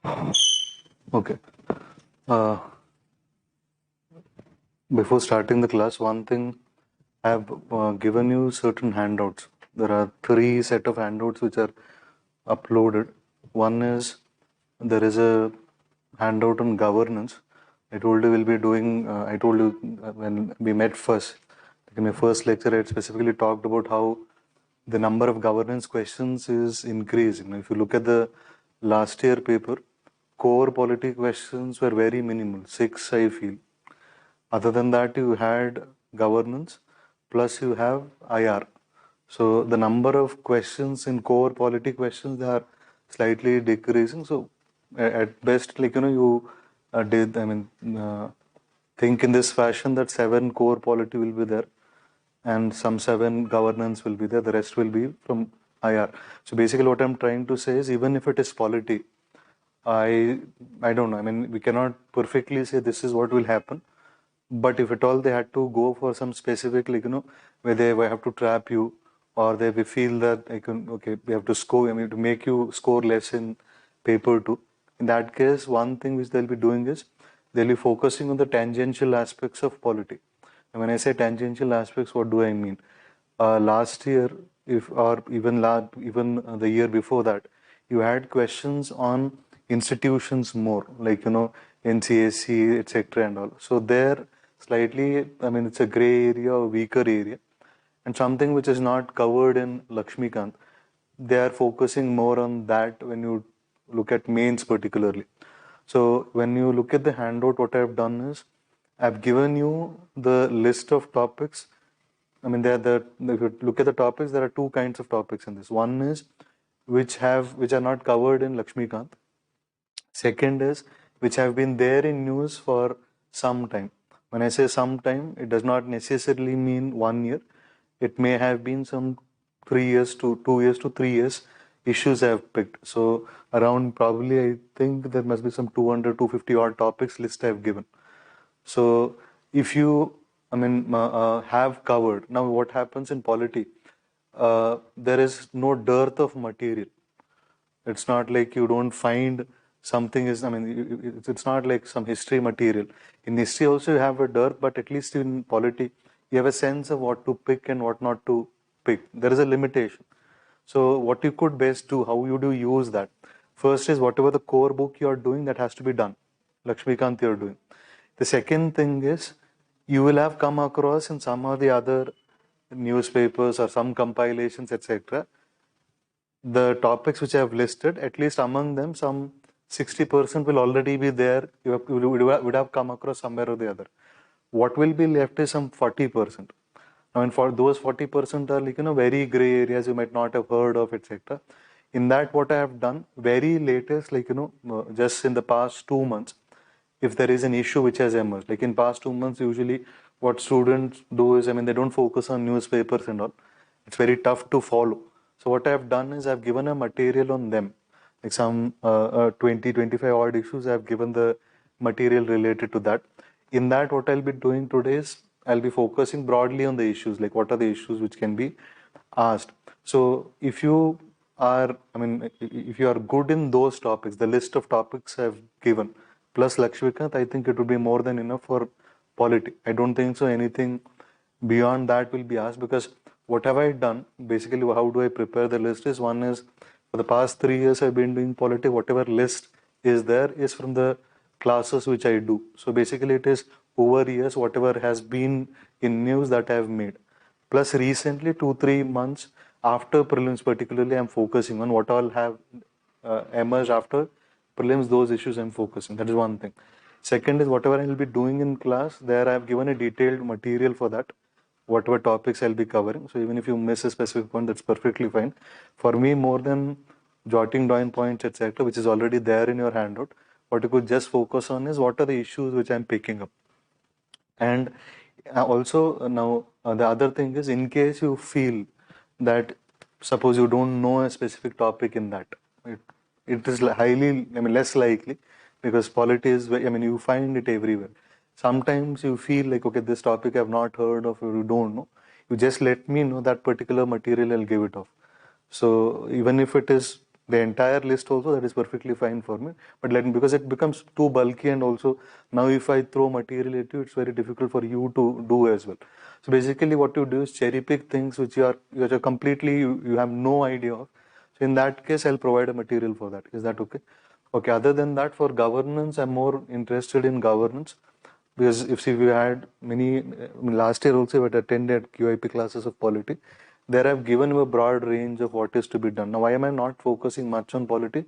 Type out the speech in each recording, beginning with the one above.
Okay. Uh, Before starting the class, one thing I have given you certain handouts. There are three set of handouts which are uploaded. One is there is a handout on governance. I told you we'll be doing. I told you when we met first. Like in my first lecture, I had specifically talked about how the number of governance questions is increasing. If you look at the last year paper, core polity questions were very minimal, 6 I feel. Other than that, you had governance, plus you have IR. So the number of questions in core polity questions, they are slightly decreasing. So at best, you did, think in this fashion that 7 core polity will be there and some 7 governance will be there. The rest will be from IR. So basically what I'm trying to say is even if it is polity, I I don't know. I mean, we cannot perfectly say this is what will happen. But if at all they had to go for some specific, where they have to trap you, or they we feel that okay, we have to score, I mean, to make you score less in paper two. In that case, one thing which they'll be doing is they'll be focusing on the tangential aspects of polity. And when I say tangential aspects, what do I mean? Last year, if or even the year before that, you had questions on institutions more, NCAC, etc. and all. So there, slightly, I mean, it's a gray area or weaker area, and something which is not covered in Lakshmikant. They are focusing more on that when you look at mains particularly. So when you look at the handout, what I've done is I've given you the list of topics. I mean, if you look at the topics, there are two kinds of topics in this. One is which are not covered in Lakshmikant. Second is which have been there in news for some time. When I say some time, it does not necessarily mean 1 year. It may have been some 3 years to 2 years to 3 years issues I have picked. So around probably I think there must be some 200, 250 odd topics list I have given. So if you, have covered, now what happens in polity? There is no dearth of material. It's not like you don't find something is, it's not like some history material. In history also you have a dearth, but at least in polity, you have a sense of what to pick and what not to pick. There is a limitation. So what you could best do, how you do use that? First is whatever the core book you are doing, that has to be done. Lakshmikant you are doing. The second thing is you will have come across in some of the other newspapers or some compilations, etc. The topics which I have listed, at least among them, some 60% will already be there. Would have come across somewhere or the other. What will be left is some 40%. I mean, for those 40% are very gray areas you might not have heard of, etc. In that, what I have done, very latest, just in the past 2 months, if there is an issue which has emerged, like in past 2 months, usually what students do is, they don't focus on newspapers and all. It's very tough to follow. So what I've done is I've given a material on them, like some 20, 25 odd issues. I've given the material related to that. In that, what I'll be doing today is I'll be focusing broadly on the issues, like what are the issues which can be asked. So if you are, if you are good in those topics, the list of topics I've given, plus Lakshmikant, I think it would be more than enough for polity. I don't think so anything beyond that will be asked, because what have I done? Basically, how do I prepare the list is, one is for the past 3 years I've been doing polity, whatever list is there is from the classes which I do. So basically it is over years, whatever has been in news that I have made. Plus recently 2-3 months after prelims particularly, I'm focusing on what all have emerged after prelims, those issues I'm focusing. That is one thing. Second is whatever I'll be doing in class, there I've given a detailed material for that, whatever topics I'll be covering. So even if you miss a specific point, that's perfectly fine. For me, more than jotting down points, etc., which is already there in your handout, what you could just focus on is what are the issues which I'm picking up. And also now the other thing is, in case you feel that suppose you don't know a specific topic in that, it is highly, less likely, because polity is, you find it everywhere. Sometimes you feel like, okay, this topic I've not heard of, or you don't know, you just let me know that particular material, I'll give it off. So even if it is the entire list also, that is perfectly fine for me. But because it becomes too bulky, and also now if I throw material at you, it's very difficult for you to do as well. So basically what you do is cherry pick things which are completely, you have no idea of. So in that case, I'll provide a material for that. Is that okay? Okay, other than that, for governance, I'm more interested in governance, because if see, we had many, last year also we had attended QIP classes of polity. There I've given you a broad range of what is to be done. Now, why am I not focusing much on polity?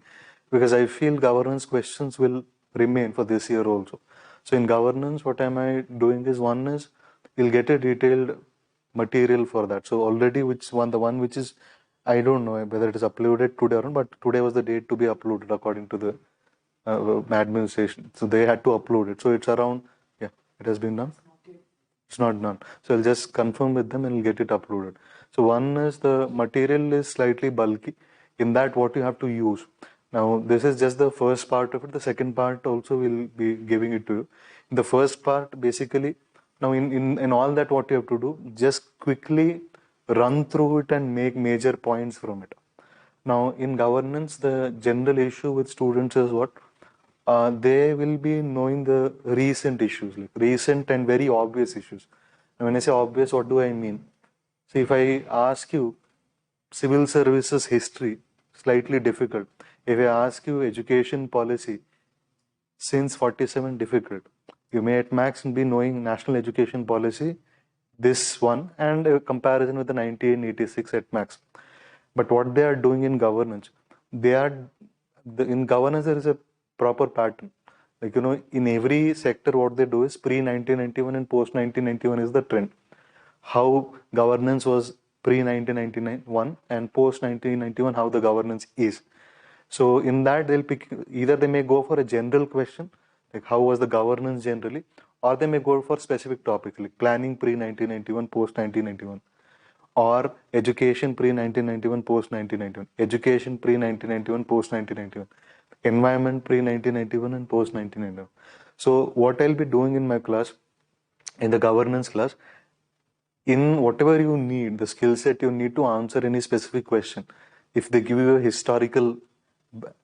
Because I feel governance questions will remain for this year also. So in governance, what am I doing is, one is, you'll get a detailed material for that. So already the one which is, I don't know whether it is uploaded today or not, but today was the date to be uploaded according to the administration. So they had to upload it. So it's around, yeah, it has been done. It's not done. So I'll just confirm with them and I'll get it uploaded. So one is, the material is slightly bulky. In that, what you have to use. Now, this is just the first part of it. The second part also will be giving it to you. In the first part, basically, now in all that, what you have to do, just quickly run through it and make major points from it. Now, in governance, the general issue with students is what? They will be knowing the recent issues, like recent and very obvious issues. And when I say obvious, what do I mean? So if I ask you civil services history, slightly difficult. If I ask you education policy since 47, difficult. You may at max be knowing national education policy, this one, and a comparison with the 1986 at max. But what they are doing in governance, in governance there is a proper pattern. Like, in every sector, what they do is pre 1991 and post 1991 is the trend. How governance was pre 1991 and post 1991, how the governance is. So in that, they'll pick, either they may go for a general question, like how was the governance generally, or they may go for specific topics like planning pre 1991, post 1991, or education pre 1991, post 1991, education pre 1991, post 1991, environment pre 1991 and post 1991. So what I'll be doing in my class, in the governance class, in whatever you need, the skill set you need to answer any specific question. If they give you a historical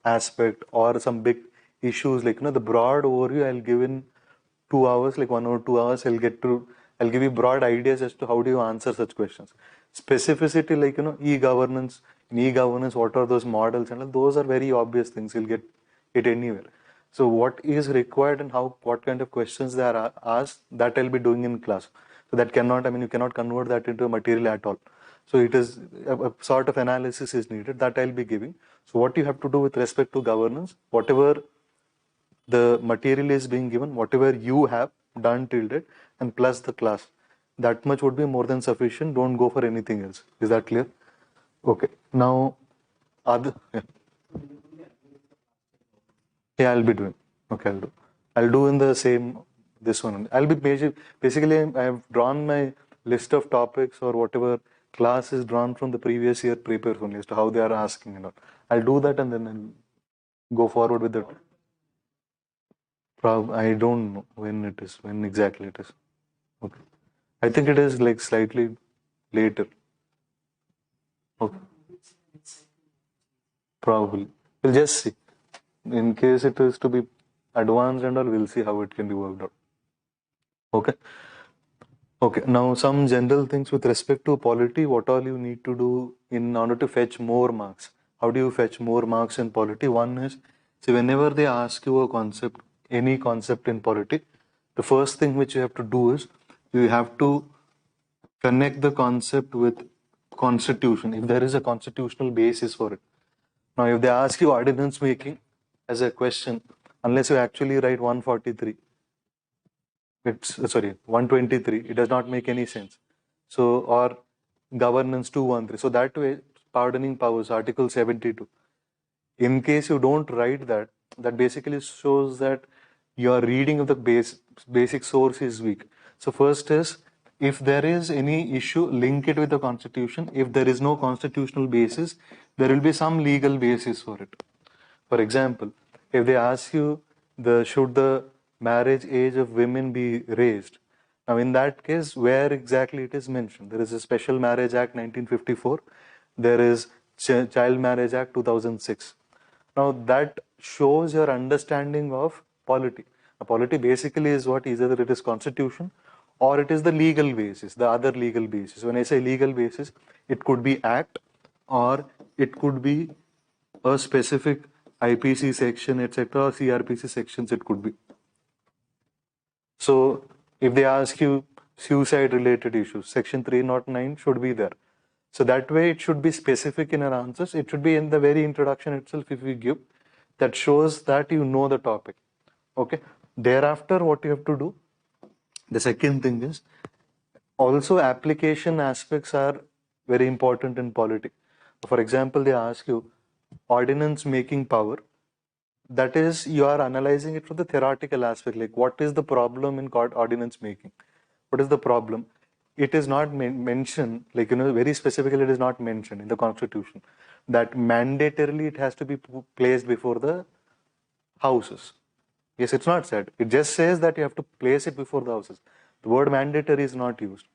aspect or some big issues, like, the broad overview, I'll give in 2 hours, like 1 or 2 hours, I'll give you broad ideas as to how do you answer such questions. Specificity, like, e-governance, in e-governance, what are those models, and those are very obvious things. You'll get it anywhere. So what is required and what kind of questions they are asked, that I'll be doing in class. So that you cannot convert that into a material at all. So it is a sort of analysis is needed that I'll be giving. So what you have to do with respect to governance, whatever the material is being given, whatever you have done till date, and plus the class, that much would be more than sufficient. Don't go for anything else. Is that clear? Okay. Now, yeah, I'll be doing. Okay, I'll do in the same, this one. Basically, I have drawn my list of topics or whatever class is drawn from the previous year papers only as to how they are asking and all. I'll do that and then I'll go forward with that. I don't know when exactly it is. Okay. I think it is like slightly later. Okay. Probably. We'll just see. In case it is to be advanced and all, we'll see how it can be worked out. Okay. Okay. Now, some general things with respect to polity, what all you need to do in order to fetch more marks. How do you fetch more marks in polity? One is, see, whenever they ask you a concept, any concept in polity, the first thing which you have to do is, you have to connect the concept with constitution, if there is a constitutional basis for it. Now, if they ask you ordinance making as a question, unless you actually write 143, 123, it does not make any sense. So, or governance 213. So that way, pardoning powers, Article 72. In case you don't write that, that basically shows that your reading of the basic source is weak. So first is, if there is any issue, link it with the constitution. If there is no constitutional basis, there will be some legal basis for it. For example, if they ask you, should the marriage age of women be raised? Now, in that case, where exactly it is mentioned? There is a Special Marriage Act 1954. There is Child Marriage Act 2006. Now that shows your understanding of polity. A polity basically is what, either it is constitution or it is the legal basis, the other legal basis. When I say legal basis, it could be act or it could be a specific IPC section, etc., or CRPC sections it could be. So if they ask you suicide related issues, section 309 should be there. So that way it should be specific in our answers. It should be in the very introduction itself if we give. That shows that you know the topic. Okay. Thereafter, what you have to do, the second thing is, also application aspects are very important in polity. For example, they ask you ordinance making power. That is, you are analyzing it from the theoretical aspect, like what is the problem in ordinance making? What is the problem? It is not mentioned, like, very specifically it is not mentioned in the constitution that mandatorily it has to be placed before the houses. Yes, it's not said. It just says that you have to place it before the houses. The word mandatory is not used.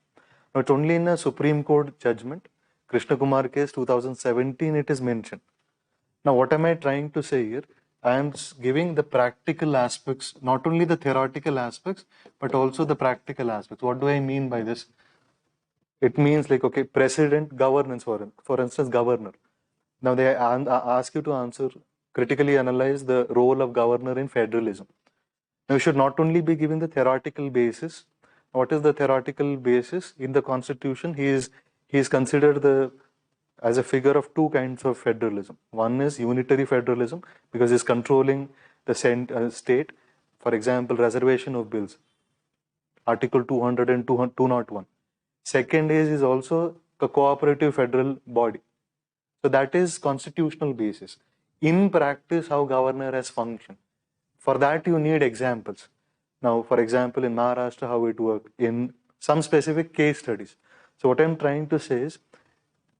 Now, it's only in a Supreme Court judgment, Krishna Kumar case 2017, it is mentioned. Now, what am I trying to say here? I am giving the practical aspects, not only the theoretical aspects, but also the practical aspects. What do I mean by this? It means like, okay, president, governance, for instance, governor. Now they ask you to answer, critically analyze the role of governor in federalism. Now you should not only be giving the theoretical basis. What is the theoretical basis? In the constitution, he is considered as a figure of two kinds of federalism. One is unitary federalism, because he's controlling the state. For example, reservation of bills, Article 200 and 201. Second is also a cooperative federal body. So that is constitutional basis. In practice, how governor has functioned. For that, you need examples. Now, for example, in Maharashtra, how it worked, in some specific case studies. So what I'm trying to say is,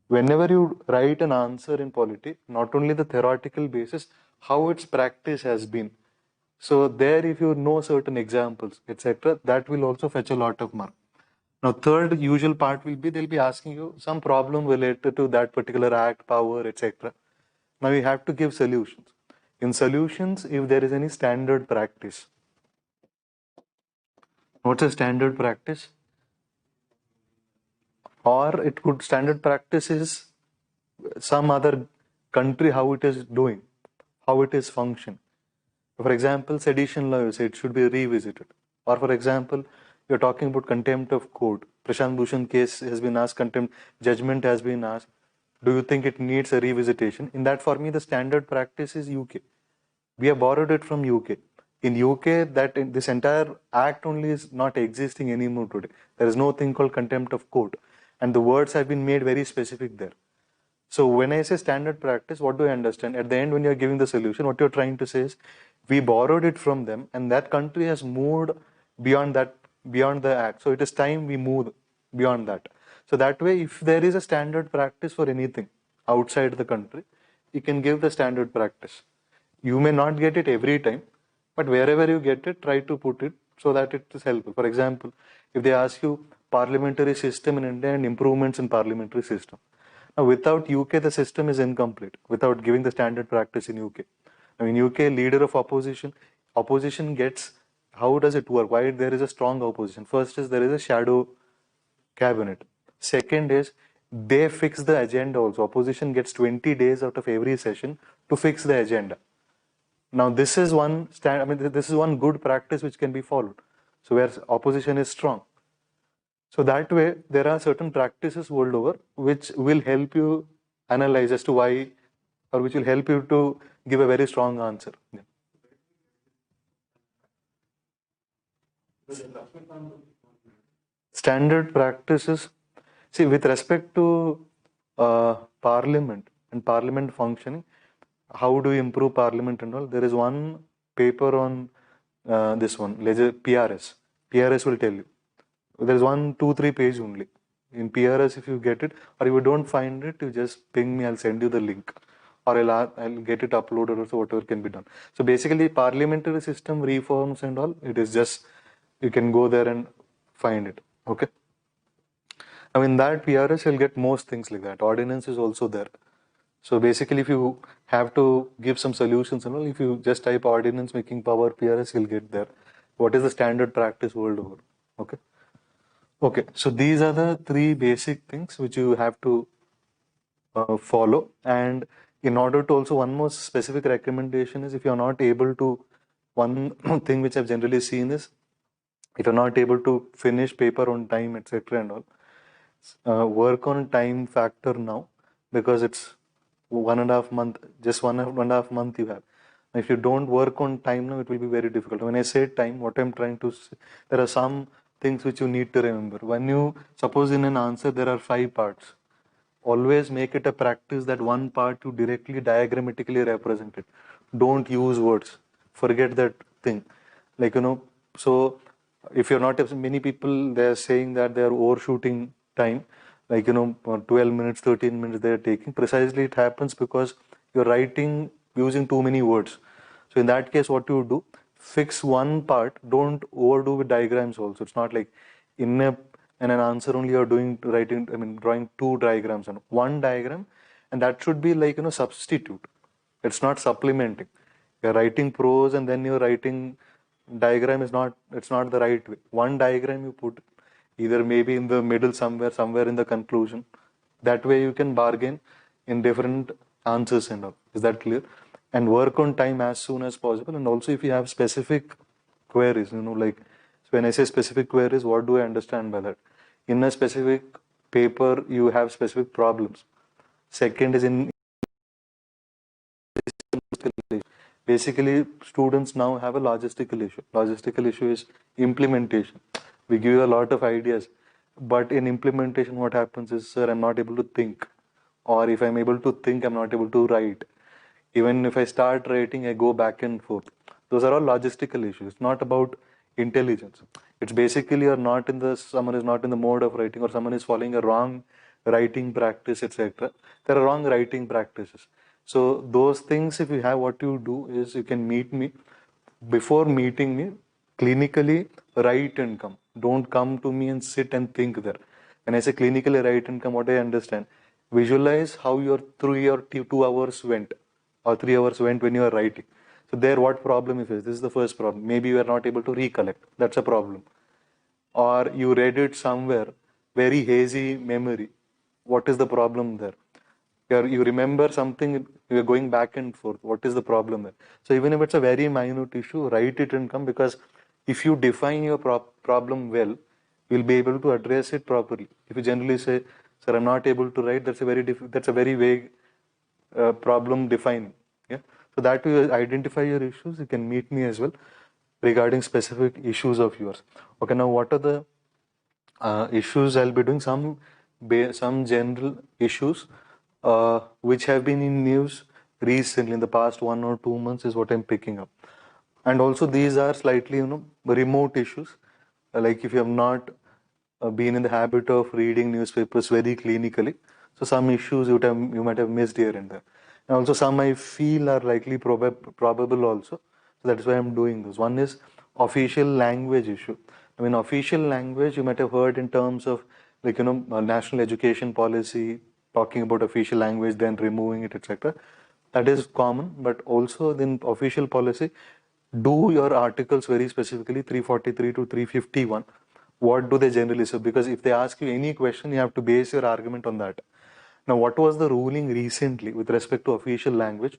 whenever you write an answer in polity, not only the theoretical basis, how its practice has been. So there, if you know certain examples, etc., that will also fetch a lot of mark. Now, third usual part will be, they'll be asking you some problem related to that particular act, power, etc. Now you have to give solutions. In solutions, if there is any standard practice. What's a standard practice? Or it could, standard practice is some other country, how it is doing, how it is functioning. For example, sedition law, you say it should be revisited. Or for example, you're talking about contempt of court. Prashant Bhushan case has been asked, contempt judgment has been asked. Do you think it needs a revisitation? In that, for me, the standard practice is UK. We have borrowed it from UK. In UK, this entire act only is not existing anymore today. There is no thing called contempt of court. And the words have been made very specific there. So when I say standard practice, what do I understand? At the end, when you're giving the solution, what you're trying to say is, we borrowed it from them and that country has moved beyond the act. So it is time we move beyond that. So that way, if there is a standard practice for anything outside the country, you can give the standard practice. You may not get it every time, but wherever you get it, try to put it so that it is helpful. For example, if they ask you parliamentary system in India and improvements in parliamentary system. Now, without UK, the system is incomplete, without giving the standard practice in UK. Now, in UK, leader of opposition gets, how does it work? Why there is a strong opposition? First is there is a shadow cabinet. Second is they fix the agenda also. Opposition gets 20 days out of every session to fix the agenda. Now, this is this is one good practice which can be followed. So where opposition is strong. So that way, there are certain practices world over which will help you analyze as to why, or which will help you to give a very strong answer. Yeah. Standard practices, see, with respect to parliament and parliament functioning, how do you improve parliament and all? There is one paper on this one, PRS. PRS will tell you. There is 1, 2, 3 page only. In PRS, if you get it, or if you don't find it, you just ping me, I'll send you the link. Or I'll get it uploaded or so, whatever can be done. So basically, parliamentary system reforms and all, it is just, you can go there and find it. Okay. Now in that PRS, you'll get most things like that. Ordinance is also there. So basically, if you have to give some solutions and all, if you just type ordinance making power PRS, you'll get there. What is the standard practice world over? Okay. Okay. So these are the three basic things which you have to follow. And in order to also, one more specific recommendation is, if you're not able to, one thing which I've generally seen is, if you're not able to finish paper on time, etc. and all, work on time factor now, because it's 1.5 month, just 1.5 month you have. If you don't work on time now, it will be very difficult. When I say time, what I'm trying to say, there are some things which you need to remember. When you, suppose in an answer there are 5 parts, always make it a practice that one part you directly diagrammatically represent it. Don't use words. Forget that thing. Like, so if you're not, many people, they're saying that they're overshooting time, like, 12 minutes, 13 minutes they're taking. Precisely it happens because you're writing using too many words. So in that case, what you do, fix one part, don't overdo with diagrams also. It's not like in an answer only you're drawing 2 diagrams and one diagram, and that should be like, substitute. It's not supplementing. You're writing prose and then you're writing diagram, it's not the right way. One diagram you put either maybe in the middle somewhere in the conclusion. That way you can bargain in different answers and all. Is that clear? And work on time as soon as possible. And also, if you have specific queries, like, so when I say specific queries, what do I understand by that? In a specific paper, you have specific problems. Second is in basically, students now have a logistical issue. Logistical issue is implementation. We give you a lot of ideas, but in implementation, what happens is, sir, I'm not able to think. Or if I'm able to think, I'm not able to write. Even if I start writing, I go back and forth. Those are all logistical issues. It's not about intelligence. It's basically someone is not in the mode of writing, or someone is following a wrong writing practice, etc. There are wrong writing practices. So those things, if you have, what you do is you can meet me. Before meeting me, clinically write and come. Don't come to me and sit and think there. When I say clinically write and come, what I understand, visualize how your 2 hours went, or 3 hours went when you are writing. So there, what problem you face? This is the first problem. Maybe you are not able to recollect. That's a problem. Or you read it somewhere, very hazy memory. What is the problem there? You remember something, you're going back and forth. What is the problem there? So even if it's a very minute issue, write it and come, because if you define your problem well, you'll be able to address it properly. If you generally say, sir, I'm not able to write, that's a very vague problem defining. Yeah. So that you identify your issues, you can meet me as well regarding specific issues of yours. Okay, now what are the issues I'll be doing? Some general issues which have been in news recently in the past 1 or 2 months is what I'm picking up. And also these are slightly, remote issues. Like if you have not been in the habit of reading newspapers very clinically, so some issues you might have missed here and there. And also some I feel are likely probable also. So that's why I'm doing this. One is official language issue. I mean, official language, you might have heard in terms of, like, national education policy, talking about official language, then removing it, etc. That is common, but also in official policy, do your articles very specifically, 343 to 351. What do they generally say? Because if they ask you any question, you have to base your argument on that. Now, what was the ruling recently with respect to official language?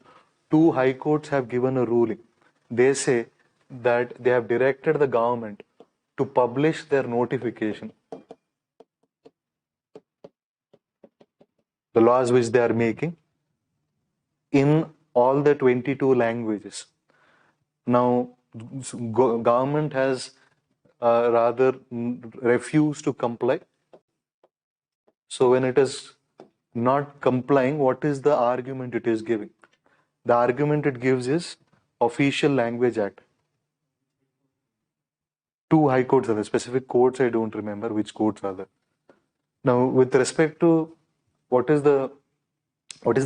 2 high courts have given a ruling. They say that they have directed the government to publish their notification, the laws which they are making, in all the 22 languages. Now, government has rather refused to comply. So when it is not complying, what is the argument it is giving? The argument it gives is Official Language Act. 2 high courts are there. Specific courts, I don't remember which courts are there. Now, with respect to what is the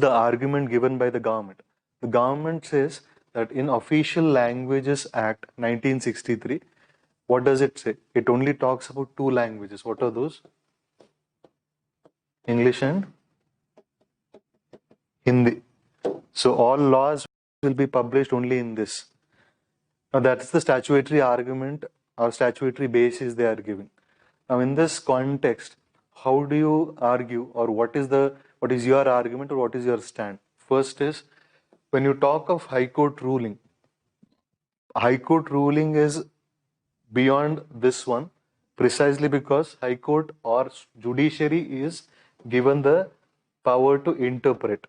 argument given by the government? The government says that in Official Languages Act 1963, what does it say? It only talks about 2 languages. What are those? English and Hindi. So all laws will be published only in this. Now that's the statutory argument or statutory basis they are giving. Now in this context, how do you argue, or what is your argument, or what is your stand? First is, when you talk of High Court ruling is beyond this one, precisely because High Court or judiciary is given the power to interpret.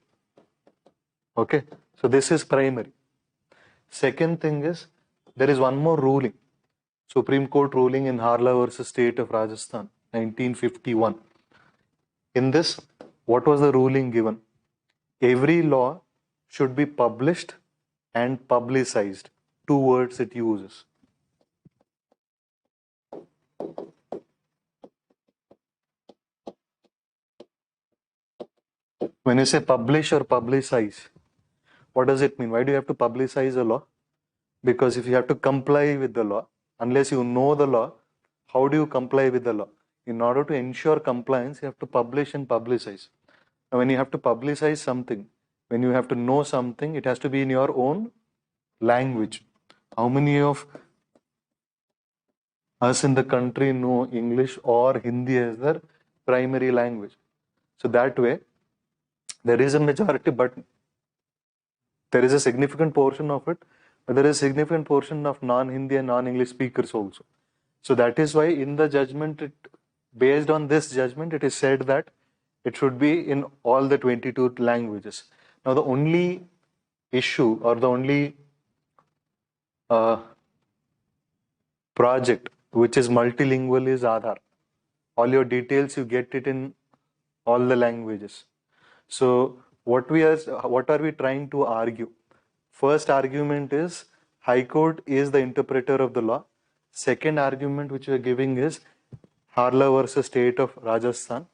Okay, so this is primary. Second thing is, there is one more ruling, Supreme Court ruling in Harla versus State of Rajasthan, 1951. In this, what was the ruling given? Every law should be published and publicized. Two words it uses. When you say publish or publicize, what does it mean? Why do you have to publicize a law? Because if you have to comply with the law, unless you know the law, how do you comply with the law? In order to ensure compliance, you have to publish and publicize. Now, when you have to publicize something, when you have to know something, it has to be in your own language. How many of us in the country know English or Hindi as their primary language? So that way, there is a majority, but there is a significant portion of it, but there is a significant portion of non-Hindi and non-English speakers also. So that is why in the judgment, based on this judgment, it is said that it should be in all the 22 languages. Now the only issue or the only project which is multilingual is Aadhaar. All your details, you get it in all the languages. So what are we trying to argue? First argument is High Court is the interpreter of the law. Second argument which we are giving is Harla versus State of Rajasthan.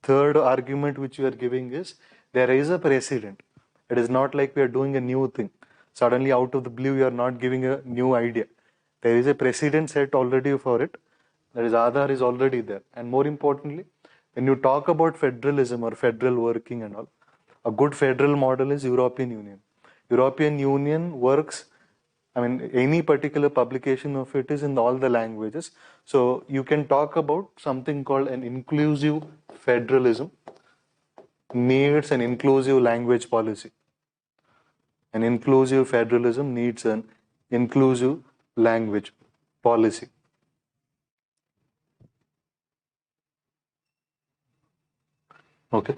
Third argument which we are giving is there is a precedent. It is not like we are doing a new thing. Suddenly out of the blue, we are not giving a new idea. There is a precedent set already for it. That is, Aadhaar is already there. And more importantly, when you talk about federalism or federal working and all, a good federal model is European Union. European Union works, any particular publication of it is in all the languages. So you can talk about something called an inclusive federalism needs an inclusive language policy. An inclusive federalism needs an inclusive language policy. Okay.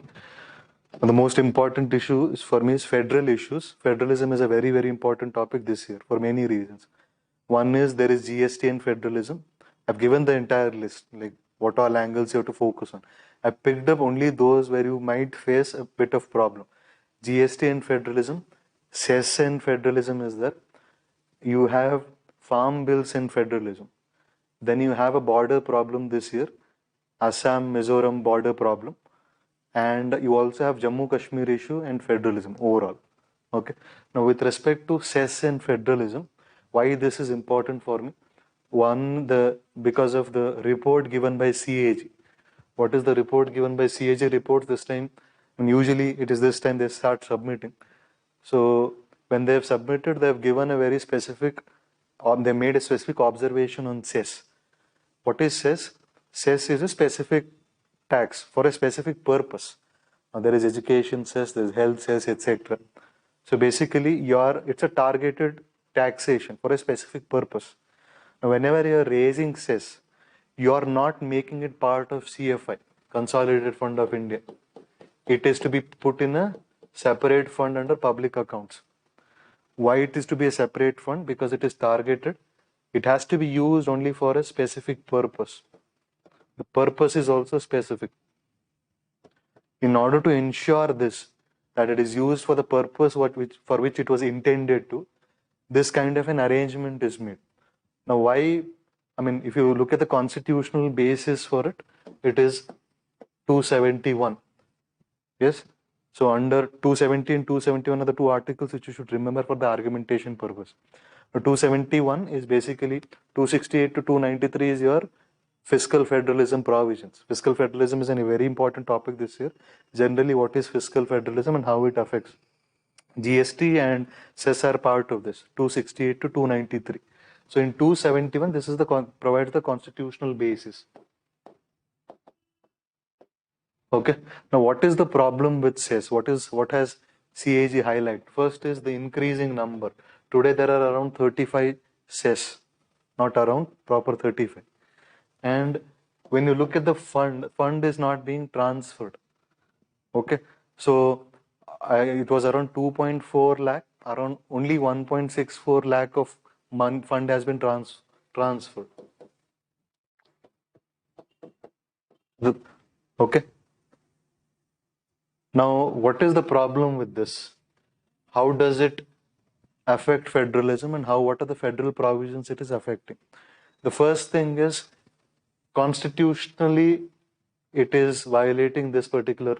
The most important issue is for me is federal issues. Federalism is a very, very important topic this year for many reasons. One is there is GST and federalism. I've given the entire list, like what all angles you have to focus on. I picked up only those where you might face a bit of problem. GST and federalism, cess and federalism is there. You have farm bills and federalism. Then you have a border problem this year, Assam, Mizoram border problem. And you also have Jammu Kashmir issue and federalism overall. Okay. Now with respect to cess and federalism, why this is important for me? One, because of the report given by CAG. What is the report given by CAG report this time? And usually it is this time they start submitting. So when they have submitted, they have given a very specific, they made a specific observation on cess. What is cess? Cess is a specific tax for a specific purpose. Now, there is education cess, there is health cess, etc. So basically, it's a targeted taxation for a specific purpose. Now, whenever you are raising cess, you are not making it part of CFI, Consolidated Fund of India. It is to be put in a separate fund under public accounts. Why it is to be a separate fund? Because it is targeted. It has to be used only for a specific purpose. The purpose is also specific. In order to ensure this, that it is used for the purpose for which it was intended to, this kind of an arrangement is made. Now why, if you look at the constitutional basis for it, it is 271. Yes? So under 270 and 271 are the two articles which you should remember for the argumentation purpose. Now 271 is basically 268 to 293 is your fiscal federalism provisions. Fiscal federalism is a very important topic this year. Generally, what is fiscal federalism and how it affects? GST and cess are part of this, 268 to 293. So in 271, this is the provides the constitutional basis. Okay. Now, what is the problem with cess? What has CAG highlight? First is the increasing number. Today there are around 35 cess, not around proper 35. And when you look at the fund is not being transferred. Okay. So it was around 2.4 lakh, around only 1.64 lakh of fund has been transferred. Okay. Now, what is the problem with this? How does it affect federalism and what are the federal provisions it is affecting? The first thing is constitutionally it is violating this particular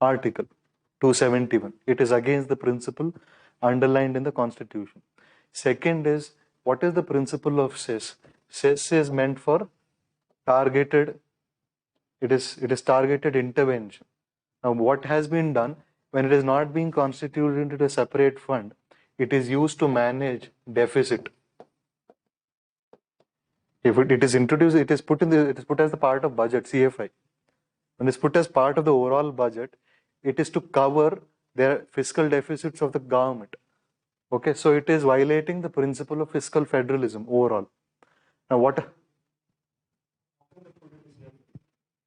article 271. It is against the principle underlined in the constitution. Second is, what is the principle of cess? Cess is meant for targeted, it is targeted intervention. Now, what has been done when it is not being constituted into a separate fund, it is used to manage deficit. If it is introduced, it is put as the part of budget, CFI. When it's put as part of the overall budget, it is to cover their fiscal deficits of the government. Okay, so it is violating the principle of fiscal federalism overall. Now, what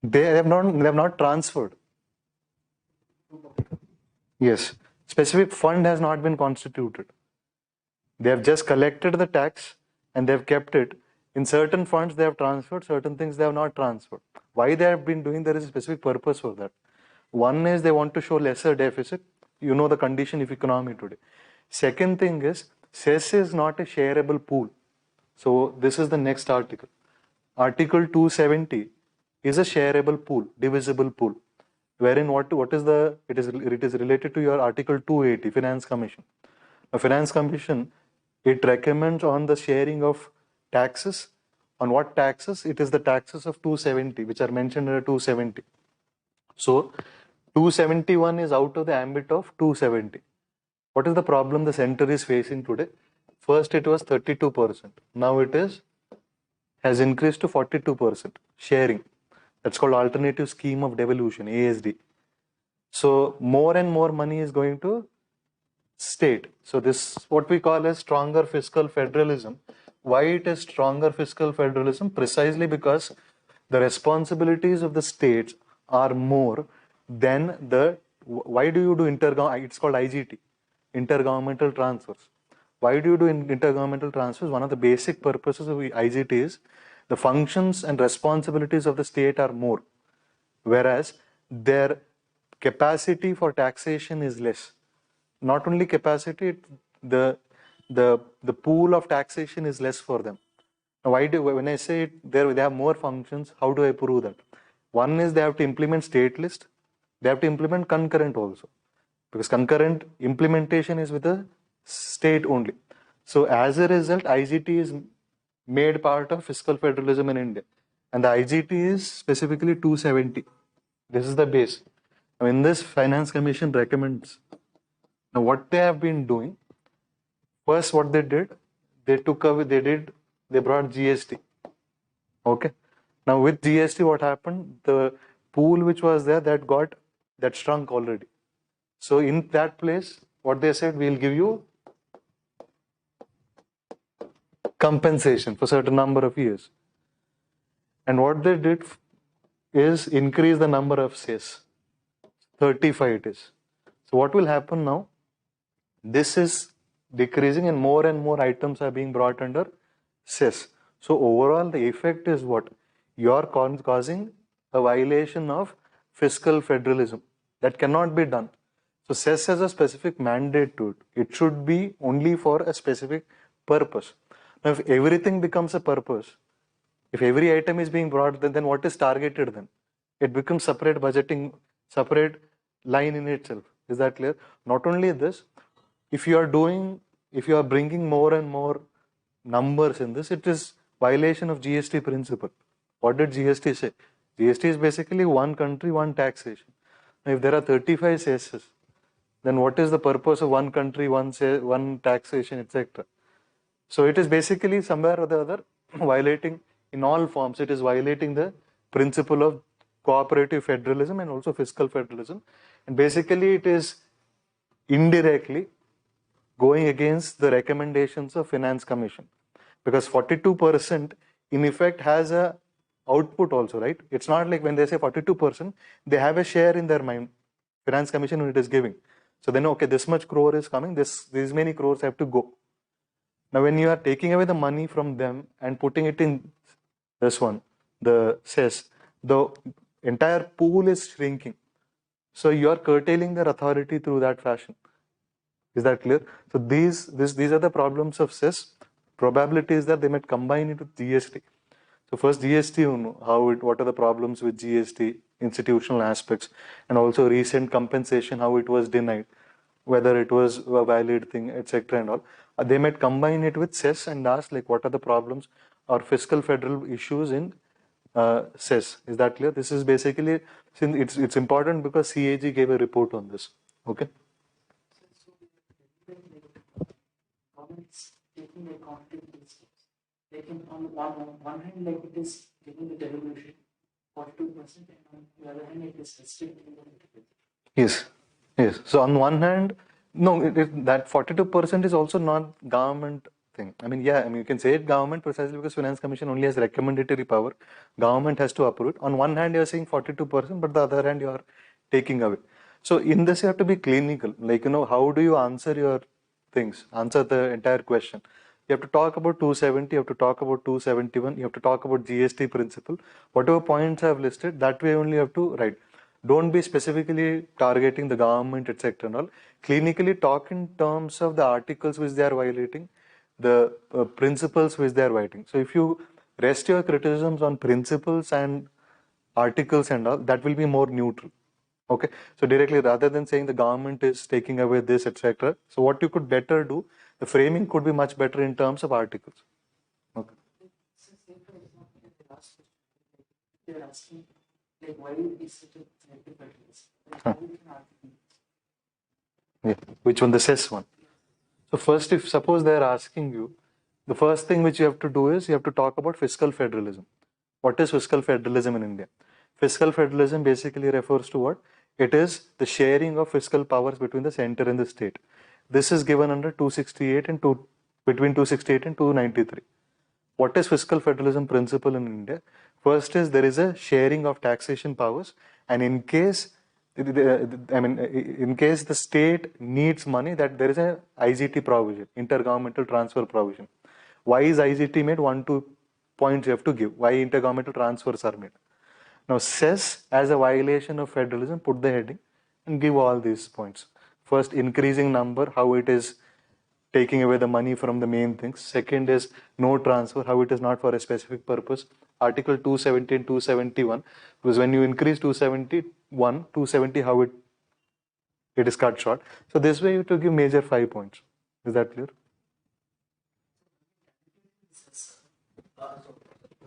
they have not transferred. Yes, specific fund has not been constituted. They have just collected the tax and they have kept it. In certain funds they have transferred, certain things they have not transferred. Why they have been doing, there is a specific purpose for that. One is they want to show lesser deficit. You know the condition of economy today. Second thing is, cess is not a shareable pool. So this is the next article. Article 270 is a shareable pool, divisible pool. Wherein it is related to your Article 280, Finance Commission. A Finance Commission, it recommends on the sharing of taxes. On what taxes? It is the taxes of 270, which are mentioned in 270. So 271 is out of the ambit of 270. What is the problem the center is facing today? First it was 32%. Now it has increased to 42% sharing. That's called alternative scheme of devolution, ASD. So more and more money is going to state. So this is what we call as stronger fiscal federalism. Why it is stronger fiscal federalism? Precisely because the responsibilities of the states are more than why do you do it's called IGT, intergovernmental transfers. Why do you do intergovernmental transfers? One of the basic purposes of IGT is the functions and responsibilities of the state are more, whereas their capacity for taxation is less. Not only capacity, the pool of taxation is less for them. Now, when I say they have more functions, how do I prove that? One is they have to implement state list. They have to implement concurrent also, because concurrent implementation is with the state only. So as a result, IGT is made part of fiscal federalism in India, and the IGT is specifically 270. This is the base. Now, in this, Finance Commission recommends. Now, what they have been doing, first what they did, they brought GST. Okay. Now with GST, what happened? The pool which was there, that shrunk already. So in that place, what they said, we'll give you compensation for certain number of years. And what they did is increase the number of cess. 35 it is. So what will happen now? This is decreasing and more items are being brought under cess. So overall the effect is what? You are causing a violation of fiscal federalism. That cannot be done. So cess has a specific mandate to it. It should be only for a specific purpose. Now if everything becomes a purpose, if every item is being brought, then what is targeted then? It becomes separate budgeting, separate line in itself. Is that clear? Not only this, if you are bringing more and more numbers in this, it is violation of GST principle. What did GST say? GST is basically one country, one taxation. Now, if there are 35 cesses, then what is the purpose of one country, one taxation, etc.? So it is basically somewhere or the other violating, in all forms, it is violating the principle of cooperative federalism and also fiscal federalism. And basically it is indirectly going against the recommendations of Finance Commission, because 42% in effect has a output also, right? It's not like when they say 42%, they have a share in their mind, Finance Commission, when it is giving. So then, okay, this much crore is coming, these many crores have to go. Now, when you are taking away the money from them and putting it in this one, the cess, the entire pool is shrinking. So you are curtailing their authority through that fashion. Is that clear? So these are the problems of cess. Probability is that they might combine it with GST. So first GST, what are the problems with GST, institutional aspects, and also recent compensation, how it was denied, whether it was a valid thing, etc. and all. They might combine it with cess and ask like what are the problems or fiscal federal issues in cess. Is that clear? This is basically, it's important because CAG gave a report on this. Okay. Government's taking account of these steps. Like on one hand, like it is giving the devolution 42%, and on the other hand, it is restricting the. Yes, yes. So on one hand, no, that 42% is also not government thing. I mean, yeah, I mean you can say it government precisely because Finance Commission only has recommendatory power. Government has to approve it. On one hand, you are saying 42%, but the other hand, you are taking away. So in this, you have to be clinical. Like, how do you answer your things? Answer the entire question. You have to talk about 270, you have to talk about 271, you have to talk about GST principle. Whatever points I have listed, that way only you have to write. Don't be specifically targeting the government, etc. and all. Clinically talk in terms of the articles which they are violating, the principles which they are violating. So if you rest your criticisms on principles and articles and all, that will be more neutral. Okay, so directly rather than saying the government is taking away this, etc. So what you could better do, the framing could be much better in terms of articles. Okay. They're asking, like, why is it a federalism? Yeah. Which one? The cess one. So first, if suppose they are asking you, the first thing which you have to do is you have to talk about fiscal federalism. What is fiscal federalism in India? Fiscal federalism basically refers to what? It is the sharing of fiscal powers between the center and the state. This is given under 268 and between 268 and 293. What is fiscal federalism principle in India? First is there is a sharing of taxation powers, and in case the state needs money, that there is a IGT provision, intergovernmental transfer provision. Why is IGT made? 1-2 points you have to give. Why intergovernmental transfers are made? Now, cess as a violation of federalism, put the heading and give all these points. First, increasing number, how it is taking away the money from the main things. Second is no transfer, how it is not for a specific purpose. Article 270 and 271, because when you increase 270, how it is cut short. So this way you have to give major 5 points. Is that clear?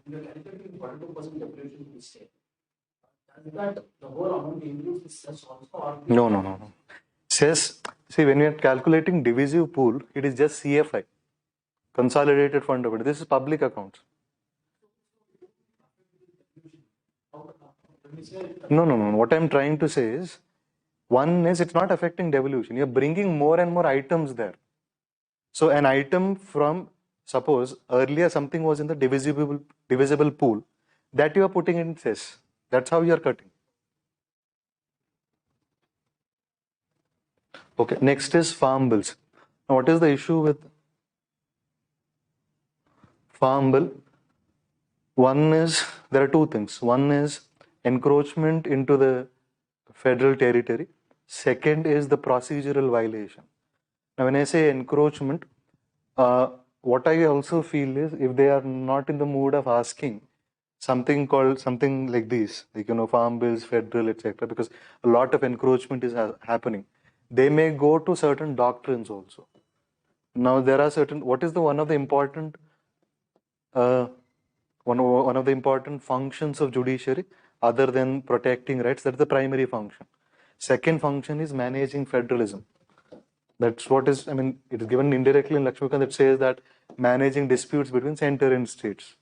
You're calculating 42% devolution to the state. Does that the whole amount includes the cess also? Or No. Cess, see, when we are calculating divisive pool, it is just CFI, consolidated fund of it. This is public accounts. No. What I'm trying to say is, one is it's not affecting devolution. You're bringing more and more items there. So an item from, suppose earlier something was in the divisible pool, that you are putting in cess. That's how you are cutting. Okay, next is farm bills. Now, what is the issue with farm bill? One is, there are two things. One is encroachment into the federal territory. Second is the procedural violation. Now, when I say encroachment, what I also feel is if they are not in the mood of asking something like this, like, farm bills, federal, etc., because a lot of encroachment is happening, they may go to certain doctrines also. Now, there are certain, what is one of the important one of the important functions of judiciary, other than protecting rights, that's the primary function. Second function is managing federalism. That's what is, I mean, it is given indirectly in Lakshmikant that says that managing disputes between center and states.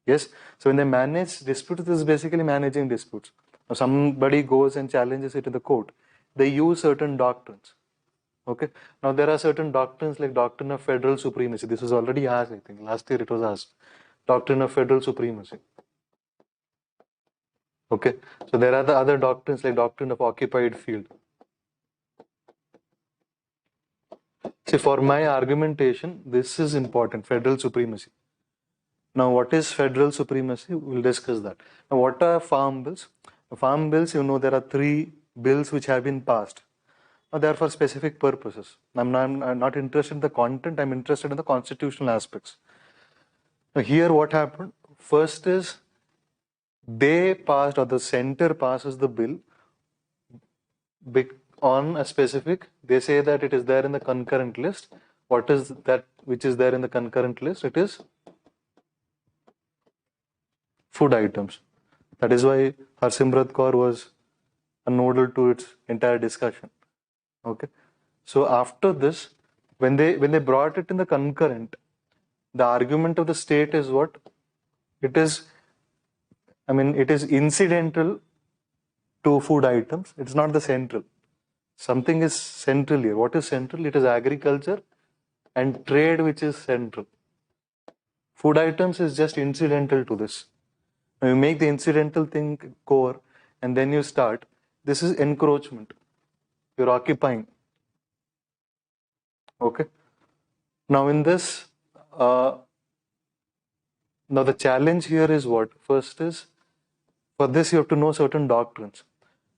Yes, so when they manage disputes, this is basically managing disputes. Now somebody goes and challenges it in the court. They use certain doctrines. Okay. Now there are certain doctrines like doctrine of federal supremacy. This was already asked, I think. Last year it was asked. Doctrine of federal supremacy. Okay. So there are the other doctrines like doctrine of occupied field. See, for my argumentation, this is important, federal supremacy. Now, what is federal supremacy? We'll discuss that. Now, what are farm bills? Farm bills, you know, there are 3 bills which have been passed. Now, they are for specific purposes. I'm not interested in the content, I'm interested in the constitutional aspects. Now, here what happened? First is they passed, or the center passes the bill on a specific, they say that it is there in the concurrent list. What is that which is there in the concurrent list? It is food items. That is why Harsimrat Kaur was a nodal to its entire discussion. Okay. So after this, when they brought it in the concurrent, the argument of the state is what? It is, I mean, it is incidental to food items. It's not the central. Something is central here. What is central? It is agriculture and trade, which is central. Food items is just incidental to this. Now you make the incidental thing core and then you start. This is encroachment. You're occupying. Okay. Now in this, now the challenge here is what? First is, for this you have to know certain doctrines.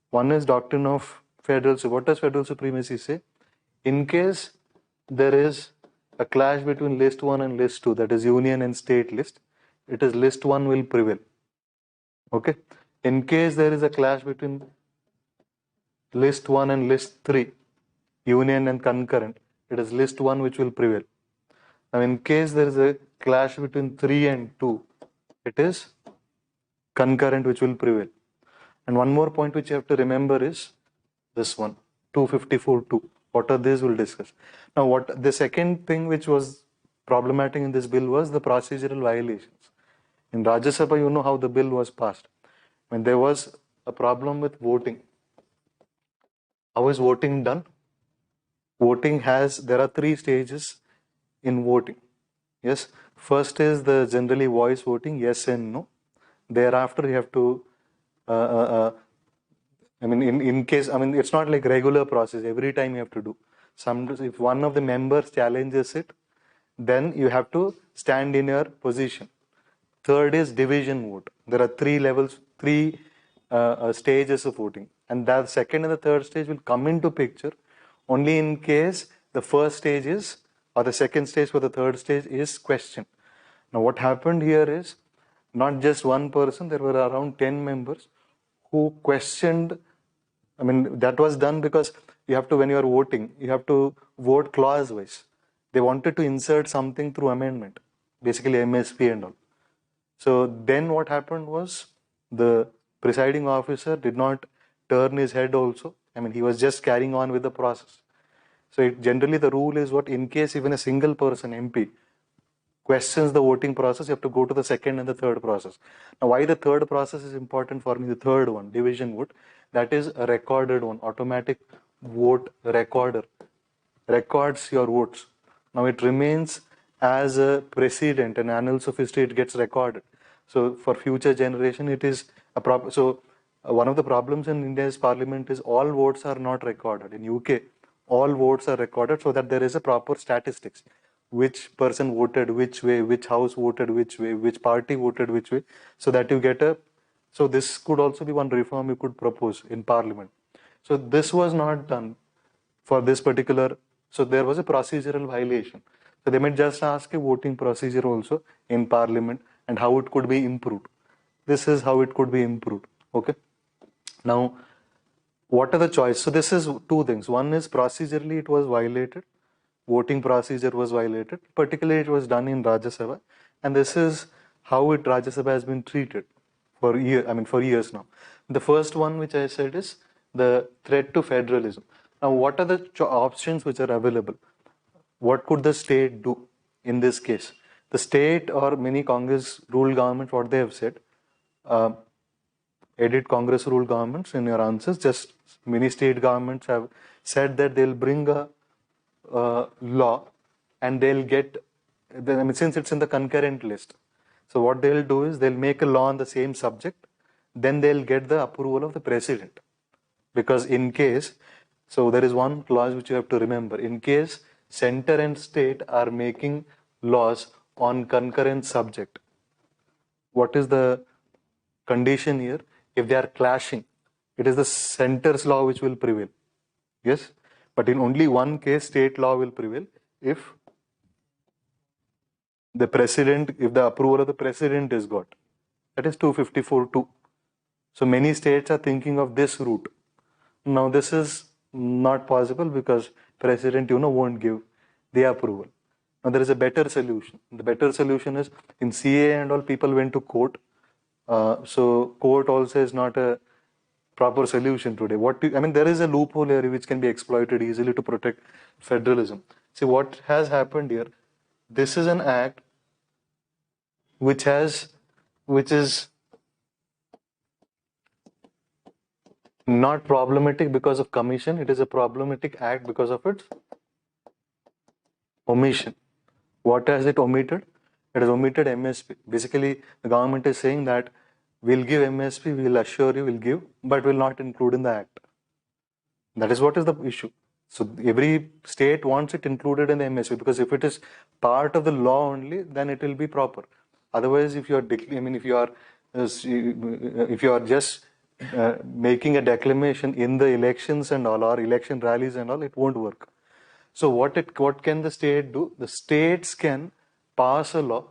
One is doctrine of federal. So what does federal supremacy say? In case there is a clash between list 1 and list 2, that is union and state list, it is list 1 will prevail. Okay. In case there is a clash between list 1 and list 3, union and concurrent, it is list 1 which will prevail. Now in case there is a clash between 3 and 2, it is concurrent which will prevail. And one more point which you have to remember is this one, 254(2). What are these? We'll discuss. Now what the second thing which was problematic in this bill was the procedural violations. In Rajya Sabha, you know how the bill was passed. When there was a problem with voting. How is voting done? Voting there are 3 stages in voting. Yes. First is the generally voice voting, yes and no. Thereafter, you have to, I mean, in case, I mean, it's not like regular process. Every time you have to do. If one of the members challenges it, then you have to stand in your position. Third is division vote. There are 3 levels, 3 stages of voting. And that second and the third stage will come into picture only in case the first stage is, or the second stage for the third stage is questioned. Now what happened here is, not just one person, there were around 10 members who questioned. I mean, that was done because you have to, when you are voting, you have to vote clause wise. They wanted to insert something through amendment, basically MSP and all. So then what happened was the presiding officer did not turn his head also. I mean, he was just carrying on with the process. So generally the rule is what, in case even a single person, MP, questions the voting process, you have to go to the second and the third process. Now, why the third process is important for me, the third one, division vote, that is a recorded one, automatic vote recorder, records your votes. Now, it remains as a precedent, and annals of history, it gets recorded. So, for future generation, it is a problem. So, one of the problems in India's parliament is all votes are not recorded. In UK, all votes are recorded so that there is a proper statistics. Which person voted which way, which house voted which way, which party voted which way, so that you get a, so this could also be one reform you could propose in parliament. So this was not done for this particular, so there was a procedural violation. So they might just ask a voting procedure also in parliament and how it could be improved. This is how it could be improved. Okay. Now, what are the choices? So this is 2 things. One is procedurally it was violated. Voting procedure was violated. Particularly it was done in Rajya Sabha. And this is how it Rajya Sabha has been treated for years now. The first one which I said is the threat to federalism. Now, what are the options which are available? What could the state do in this case? The state or many Congress ruled governments, what they have said, edit Congress ruled governments in your answers, just many state governments have said that they'll bring a law and they'll get, since it's in the concurrent list, so what they'll do is they'll make a law on the same subject, then they'll get the approval of the president. Because in case, so there is one clause which you have to remember, in case center and state are making laws on concurrent subject, what is the condition here? If they are clashing, it is the center's law which will prevail. Yes, but in only one case, state law will prevail if the president, if the approval of the president is got. That is 254(2). So many states are thinking of this route. Now this is not possible because president, won't give the approval. Now there is a better solution. The better solution is in CA and all people went to court. So court also is not a proper solution today. There is a loophole here which can be exploited easily to protect federalism. See what has happened here. This is an act which is not problematic because of commission. It is a problematic act because of its omission. What has it omitted? It has omitted MSP. Basically, the government is saying that we'll give MSP, we'll assure you, we'll give, but will not include in the act. That is what is the issue. So every state wants it included in the MSP because if it is part of the law only, then it will be proper. Otherwise, if you are just making a declamation in the elections and all, or election rallies and all, it won't work. So what can the state do? The states can pass a law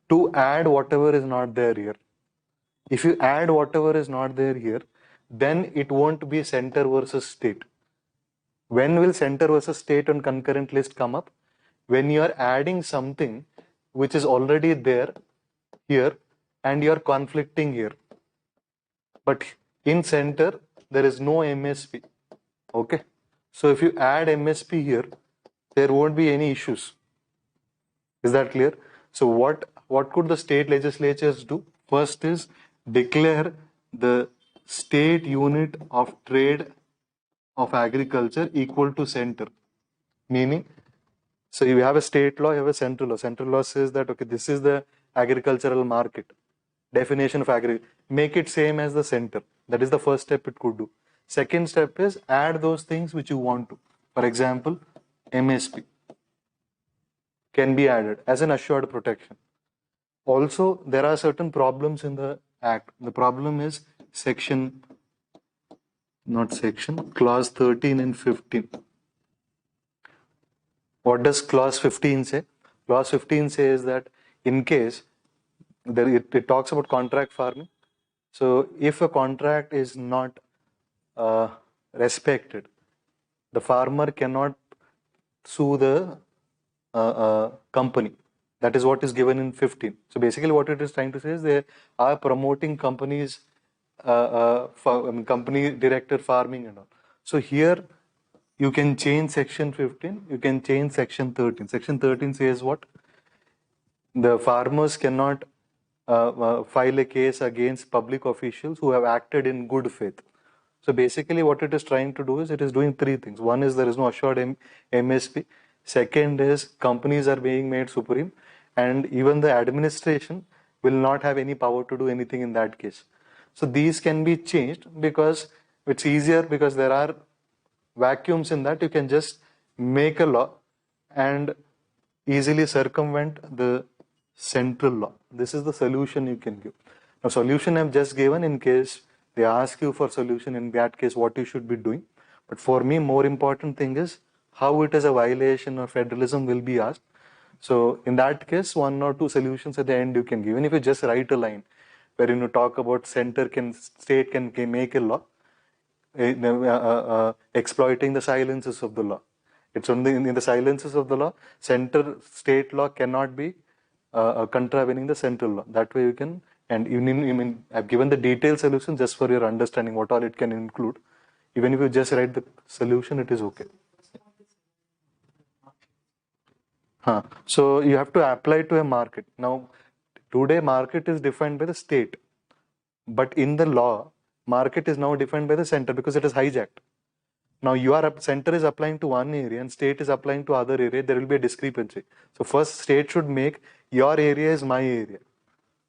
to add whatever is not there here. If you add whatever is not there here, then it won't be center versus state. When will center versus state on concurrent list come up? When you are adding something which is already there here and you are conflicting here. But in center, there is no MSP. Okay. So if you add MSP here, there won't be any issues. Is that clear? So what could the state legislatures do? First is declare the state unit of trade of agriculture equal to center. Meaning, so you have a state law, you have a central law. Central law says that, okay, this is the agricultural market. Definition of agriculture. Make it same as the center. That is the first step it could do. Second step is add those things which you want to. For example, MSP can be added as an assured protection. Also, there are certain problems in the act. The problem is clause 13 and 15. What does clause 15 say? Clause 15 says that in case, it talks about contract farming. So if a contract is not respected, the farmer cannot sue the company. That is what is given in 15. So basically what it is trying to say is they are promoting companies, company directed farming and all. So here you can change section 15, you can change section 13. Section 13 says what? The farmers cannot file a case against public officials who have acted in good faith. So basically what it is trying to do is it is doing three things. One is there is no assured MSP. Second is companies are being made supreme, and even the administration will not have any power to do anything in that case. So these can be changed because it's easier, because there are vacuums in that. You can just make a law and easily circumvent the central law. This is the solution you can give. Now, solution I've just given in case they ask you for solution, in that case what you should be doing. But for me, more important thing is how it is a violation of federalism will be asked. So in that case, one or two solutions at the end you can give. Even if you just write a line where you talk about state can make a law exploiting the silences of the law. It's only in the silences of the law. State law cannot be contravening the central law. That way you can, and I've given the detailed solution just for your understanding what all it can include. Even if you just write the solution, it is okay. So you have to apply to a market. Now, today market is defined by the state, but in the law, market is now defined by the center because it is hijacked. Now center is applying to one area and state is applying to other area. There will be a discrepancy. So first, state should make your area is my area,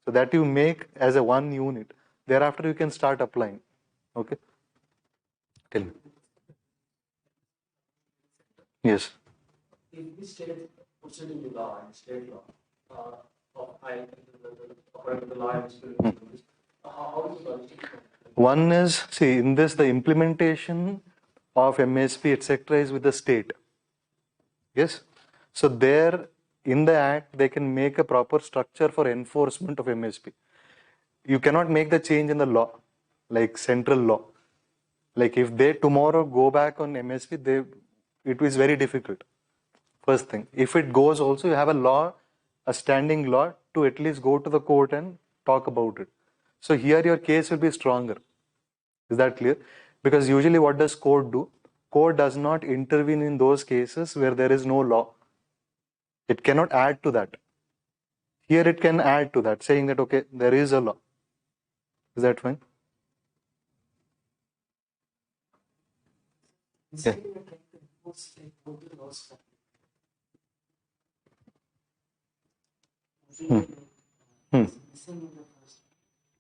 so that you make as a one unit. Thereafter, you can start applying. Okay. Tell me. Yes. If the state puts it in the law and state law, according to the law and spirit, how is the logistics? One is, see, in this, the implementation of MSP, etc., is with the state. Yes. So there, in the act, they can make a proper structure for enforcement of MSP. You cannot make the change in the law, like central law. Like if they tomorrow go back on MSP, it is very difficult. First thing, if it goes also, you have a law, a standing law to at least go to the court and talk about it. So here your case will be stronger. Is that clear? Because usually what does court do? Court does not intervene in those cases where there is no law. It cannot add to that. Here it can add to that, saying that, okay, there is a law. Is that fine? Yeah.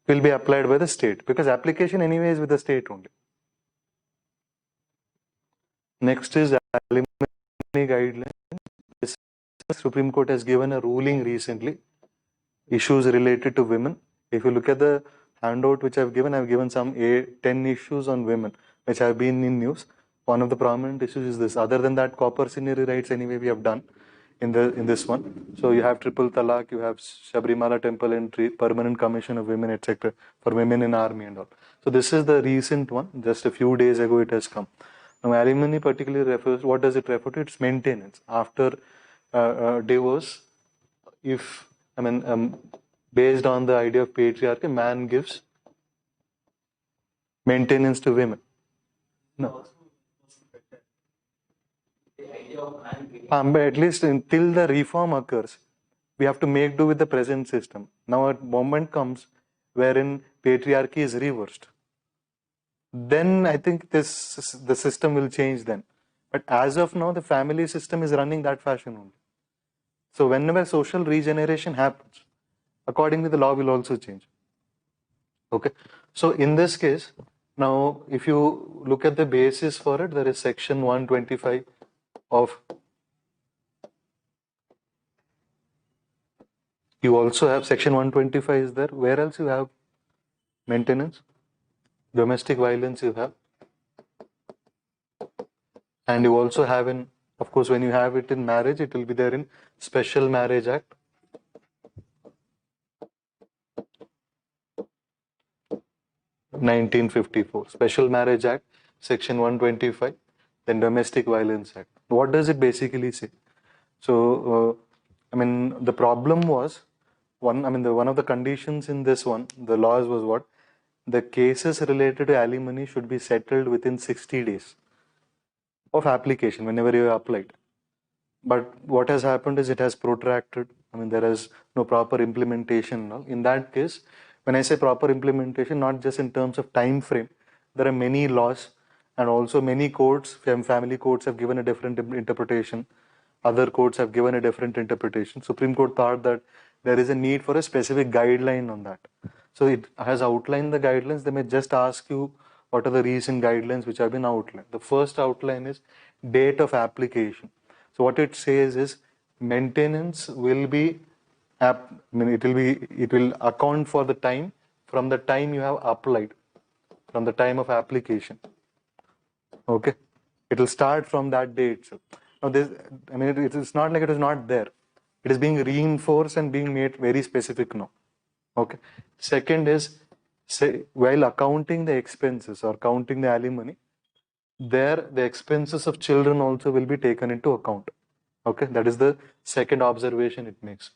Will be applied by the state because application anyway is with the state only. Next is alimony guidelines. Supreme Court has given a ruling recently, issues related to women. If you look at the handout which I've given some 10 issues on women which have been in news. One of the prominent issues is this. Other than that, copper scenery rights anyway we have done in this one. So you have triple talaq, you have Sabrimala temple entry, permanent commission of women, etc. for women in army and all. So this is the recent one. Just a few days ago it has come. Now alimony particularly refers, what does it refer to? It's maintenance. After divorce, if, based on the idea of patriarchy, man gives maintenance to women. No. But at least until the reform occurs, we have to make do with the present system. Now a moment comes wherein patriarchy is reversed. Then I think the system will change then. But as of now, the family system is running that fashion only. So whenever social regeneration happens, accordingly the law will also change. Okay. So in this case, now if you look at the basis for it, there is section 125 of. You also have section 125 is there. Where else you have maintenance? Domestic violence you have. And you also have in, of course, when you have it in marriage, it will be there in Special Marriage Act. (1954) Special Marriage Act, section 125, then Domestic Violence Act. What does it basically say? So, the problem was, one of the conditions in this one, the laws was what? The cases related to alimony should be settled within 60 days of application, whenever you applied. But what has happened is it has protracted. There is no proper implementation. In that case, when I say proper implementation, not just in terms of time frame, there are many laws and also many courts, family courts have given a different interpretation. Other courts have given a different interpretation. Supreme Court thought that there is a need for a specific guideline on that. So it has outlined the guidelines. They may just ask you what are the recent guidelines which have been outlined. The first outline is date of application. So what it says is maintenance will be, it will account for the time from the time you have applied, from the time of application. Okay, it will start from that date itself. Now this, it's not like it is not there. It is being reinforced and being made very specific now. Okay. Second is, say, while accounting the expenses or counting the alimony, there the expenses of children also will be taken into account. Okay, that is the second observation it makes.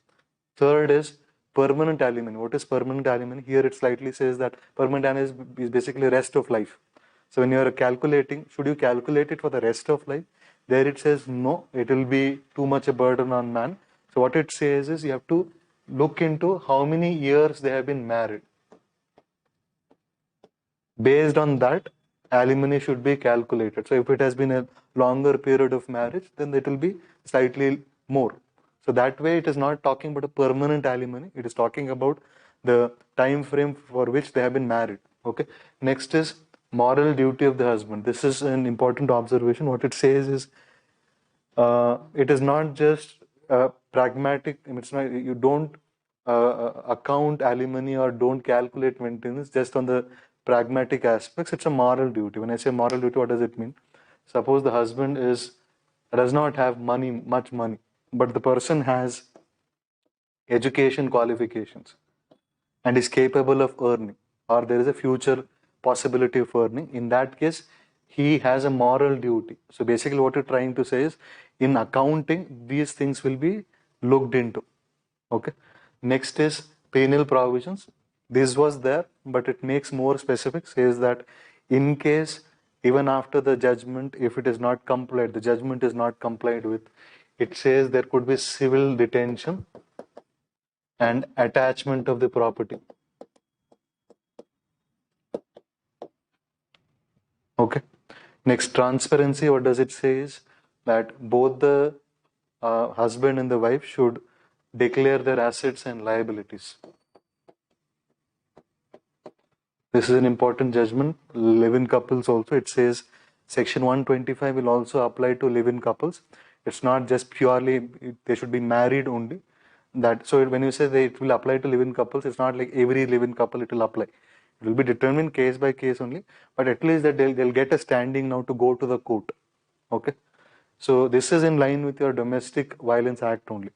Third is permanent alimony. What is permanent alimony? Here it slightly says that permanent alimony is basically rest of life. So when you are calculating, should you calculate it for the rest of life? There it says no, it will be too much a burden on man. So what it says is you have to look into how many years they have been married. Based on that, alimony should be calculated. So if it has been a longer period of marriage, then it will be slightly more. So that way it is not talking about a permanent alimony, it is talking about the time frame for which they have been married. Okay. Next is moral duty of the husband. This is an important observation. What it says is it is not just pragmatic. It's not, you don't account alimony or don't calculate maintenance just on the pragmatic aspects. It's a moral duty. When I say moral duty, what does it mean? Suppose the husband does not have much money, but the person has education qualifications and is capable of earning, or there is a future possibility of earning. In that case, he has a moral duty. So basically what you're trying to say is, in accounting, these things will be looked into. Okay. Next is penal provisions. This was there, but it makes more specific, says that in case, even after the judgment, if it is not complied, the judgment is not complied with, it says there could be civil detention and attachment of the property. Okay. Next, transparency. What does it say is that both the husband and the wife should declare their assets and liabilities. This is an important judgment. Live-in couples also, it says section 125 will also apply to live-in couples. It's not just purely, they should be married only. That, so when you say that it will apply to live-in couples, it's not like every live-in couple it will apply. It will be determined case by case only, but at least that they'll get a standing now to go to the court. Okay. So this is in line with your Domestic Violence Act only.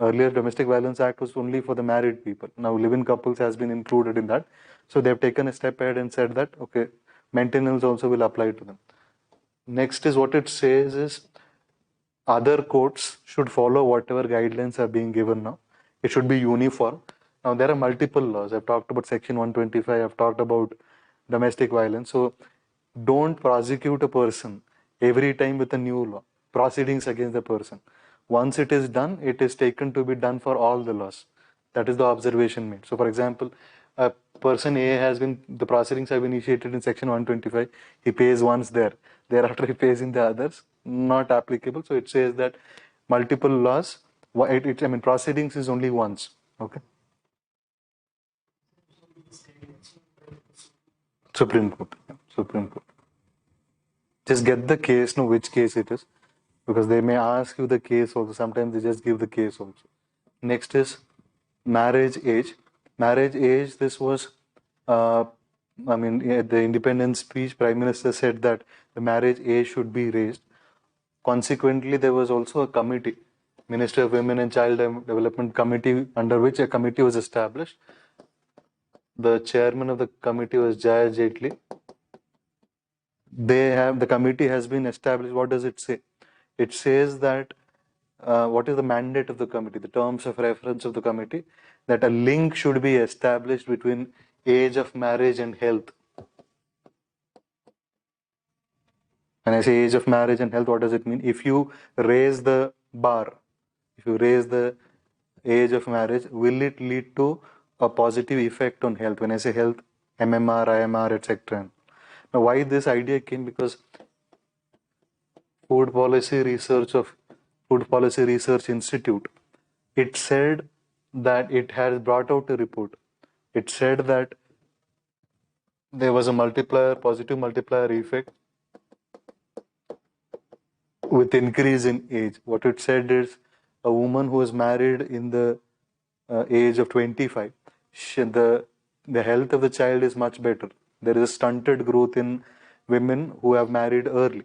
Earlier, Domestic Violence Act was only for the married people. Now, live-in couples has been included in that. So they have taken a step ahead and said that, okay, maintenance also will apply to them. Next is what it says is other courts should follow whatever guidelines are being given now. It should be uniform. Now, there are multiple laws. I've talked about section 125. I've talked about domestic violence. So don't prosecute a person every time with a new law, proceedings against the person. Once it is done, it is taken to be done for all the laws. That is the observation made. So, for example, a person A has been, the proceedings have been initiated in section 125. He pays once there. Thereafter, he pays in the others. Not applicable. So, it says that multiple laws, proceedings is only once. Okay. Supreme Court. Supreme Court. Just get the case, know which case it is, because they may ask you the case also. Sometimes they just give the case also. Next is marriage age. Marriage age, this was, at the independence speech, Prime Minister said that the marriage age should be raised. Consequently, there was also a committee, Ministry of Women and Child Development Committee, under which a committee was established. The chairman of the committee was Jaya Jaitley. The committee has been established. What does it say? It says that what is the mandate of the committee, the terms of reference of the committee, that a link should be established between age of marriage and health. When I say age of marriage and health, what does it mean? If you raise the bar, if you raise the age of marriage, will it lead to a positive effect on health? When I say health, MMR, IMR, etc. Now, why this idea came? Because Food Policy Research Institute, it said that it has brought out a report. It said that there was a positive multiplier effect with increase in age. What it said is a woman who is married in the age of 25, the health of the child is much better. There is a stunted growth in women who have married early.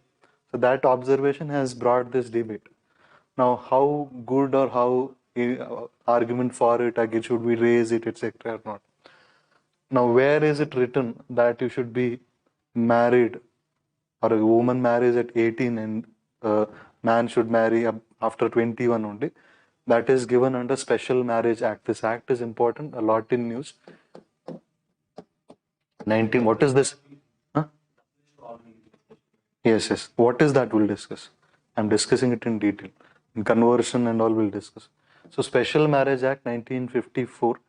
So that observation has brought this debate. Now, how good or how argument for it, again, should we raise it, etc. or not? Now, where is it written that you should be married or a woman marries at 18 and a man should marry after 21 only. That is given under Special Marriage Act. This act is important, a lot in news. 19, what is this? Huh? Yes. What is that? We'll discuss. I'm discussing it in detail. In conversion and all, we'll discuss. So, Special Marriage Act 1954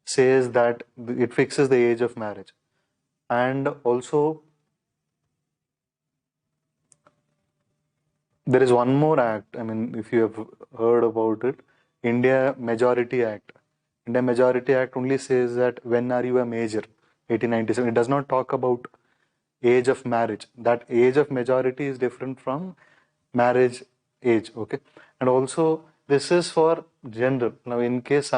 says that it fixes the age of marriage. And also, there is one more act. I mean, if you have heard about it, India Majority Act. India Majority Act only says that when are you a major? 1897. It does not talk about age of marriage. That age of majority is different from marriage age. Okay, and also this is for general. Now, in case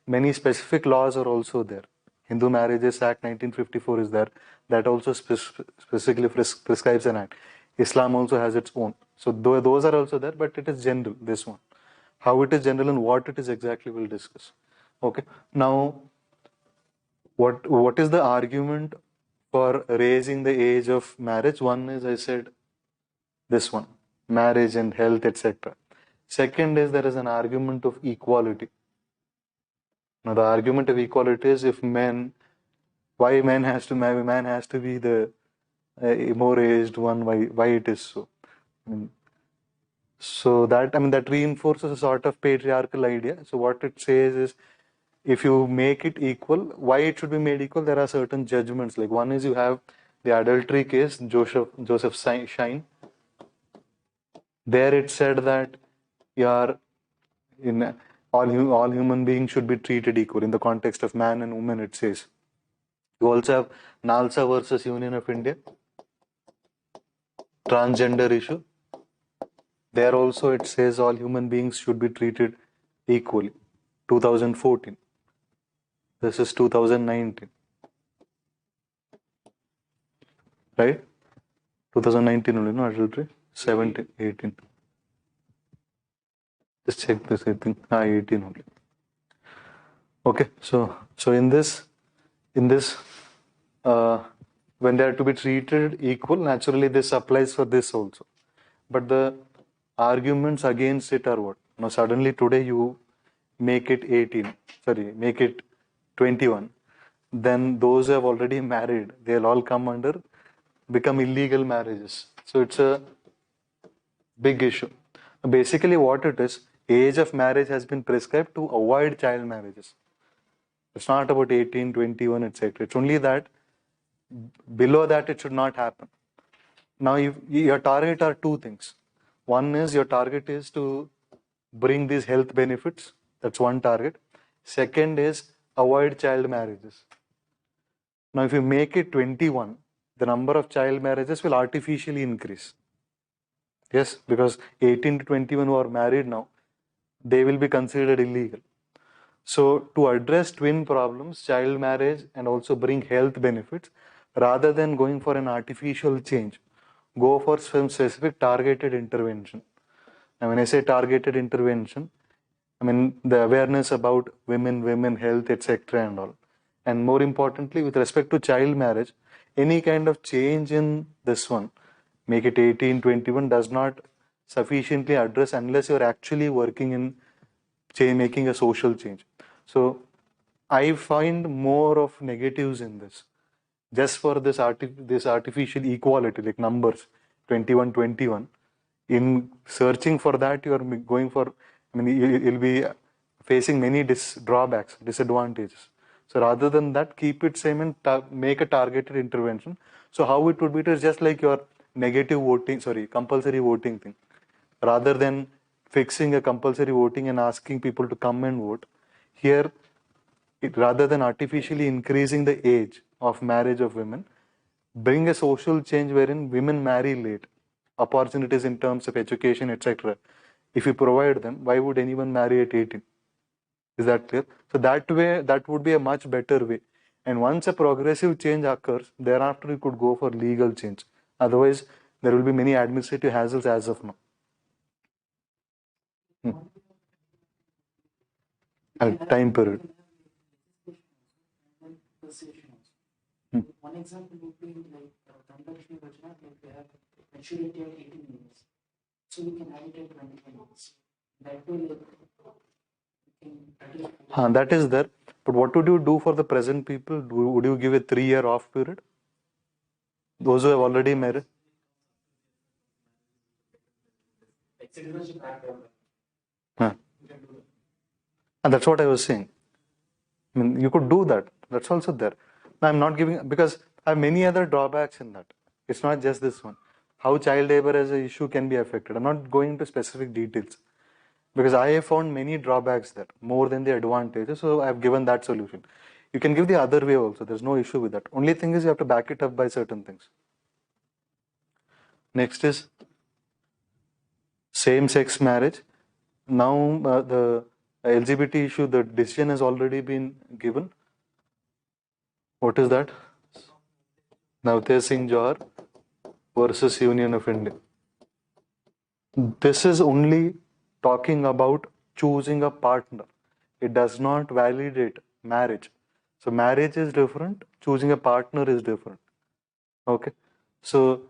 many specific laws are also there. Hindu Marriages Act 1954 is there. That also specifically prescribes an act. Islam also has its own. So those are also there, but it is general. This one, how it is general and what it is exactly, we'll discuss. Okay. Now, what is the argument for raising the age of marriage? One is, I said, this one, marriage and health, etc. Second is, there is an argument of equality. Now, the argument of equality is, if why man has to marry, man has to be the more aged one, why it is so. So that reinforces a sort of patriarchal idea. So what it says is, if you make it equal, why it should be made equal? There are certain judgments. Like one is, you have the adultery case, Joseph Shine. There it said that all human beings should be treated equal in the context of man and woman. It says. You also have Nalsa versus Union of India, transgender issue. There also it says all human beings should be treated equally. 2014. This is 2019. Right? 2019 only, no adultery? 17, 18. Just check this, I think. 18 only. Okay, so in this, when they are to be treated equal, naturally this applies for this also. But the arguments against it are what? Now suddenly today you make it 21. Then those who have already married, they'll all become illegal marriages. So it's a big issue. Basically what it is, age of marriage has been prescribed to avoid child marriages. It's not about 18, 21, etc. It's only that below that it should not happen. Now your target are two things. One is, your target is to bring these health benefits. That's one target. Second is, avoid child marriages. Now if you make it 21, the number of child marriages will artificially increase. Yes, because 18 to 21 who are married now, they will be considered illegal. So to address twin problems, child marriage and also bring health benefits, rather than going for an artificial change, go for some specific targeted intervention. And when I say targeted intervention, I mean the awareness about women health, etc. and all. And more importantly, with respect to child marriage, any kind of change in this one, make it 18, 21, does not sufficiently address unless you're actually working in making a social change. So I find more of negatives in this. Just for this artificial equality, like numbers, 21. In searching for that, you are going for, you'll be facing many disadvantages. So rather than that, keep it same and make a targeted intervention. So how it would be, it is just like your compulsory voting thing. Rather than fixing a compulsory voting and asking people to come and vote, here, rather than artificially increasing the age of marriage of women, bring a social change wherein women marry late. Opportunities in terms of education, etc. If you provide them, why would anyone marry at 18? Is that clear? So that way, that would be a much better way. And once a progressive change occurs, thereafter you could go for legal change. Otherwise, there will be many administrative hassles as of now. Time period. One example would be like Dhanlakshmi Yojana, like they have maturity at 18 years. So we can have it at 21 years. That way, like, we can reduce. That is there. But what would you do for the present people? Would you give a 3-year off period? Those who have already married? Like Citizenship Act. Huh. You can do that. And that's what I was saying. I mean, you could do that. That's also there. I'm not giving, because I have many other drawbacks in that. It's not just this one. How child labor as an issue can be affected. I'm not going into specific details because I have found many drawbacks there more than the advantages. So I've given that solution. You can give the other way also. There's no issue with that. Only thing is you have to back it up by certain things. Next is same-sex marriage. Now the LGBT issue, the decision has already been given. What is that? Navtej Singh Johar versus Union of India. This is only talking about choosing a partner. It does not validate marriage. So marriage is different, choosing a partner is different. Okay. So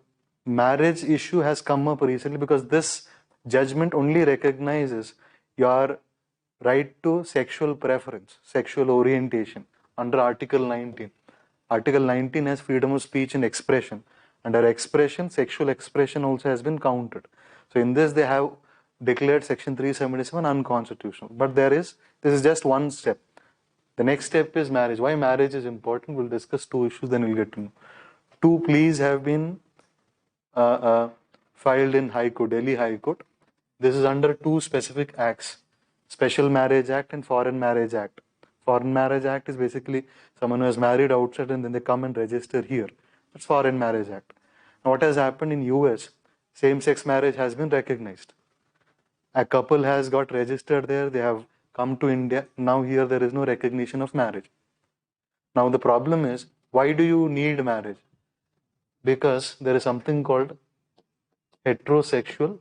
marriage issue has come up recently because this judgment only recognizes your right to sexual preference, sexual orientation under Article 19. Article 19 has freedom of speech and expression. Under expression, sexual expression also has been counted. So in this, they have declared Section 377 unconstitutional. But this is just one step. The next step is marriage. Why marriage is important? We'll discuss 2 issues, then we'll get to know. 2 pleas have been filed in High Court, Delhi High Court. This is under 2 specific acts, Special Marriage Act and Foreign Marriage Act. Foreign Marriage Act is basically someone who has married outside and then they come and register here. That's Foreign Marriage Act. Now, what has happened in US, same-sex marriage has been recognized. A couple has got registered there, they have come to India. Now here there is no recognition of marriage. Now the problem is, why do you need marriage? Because there is something called heterosexual.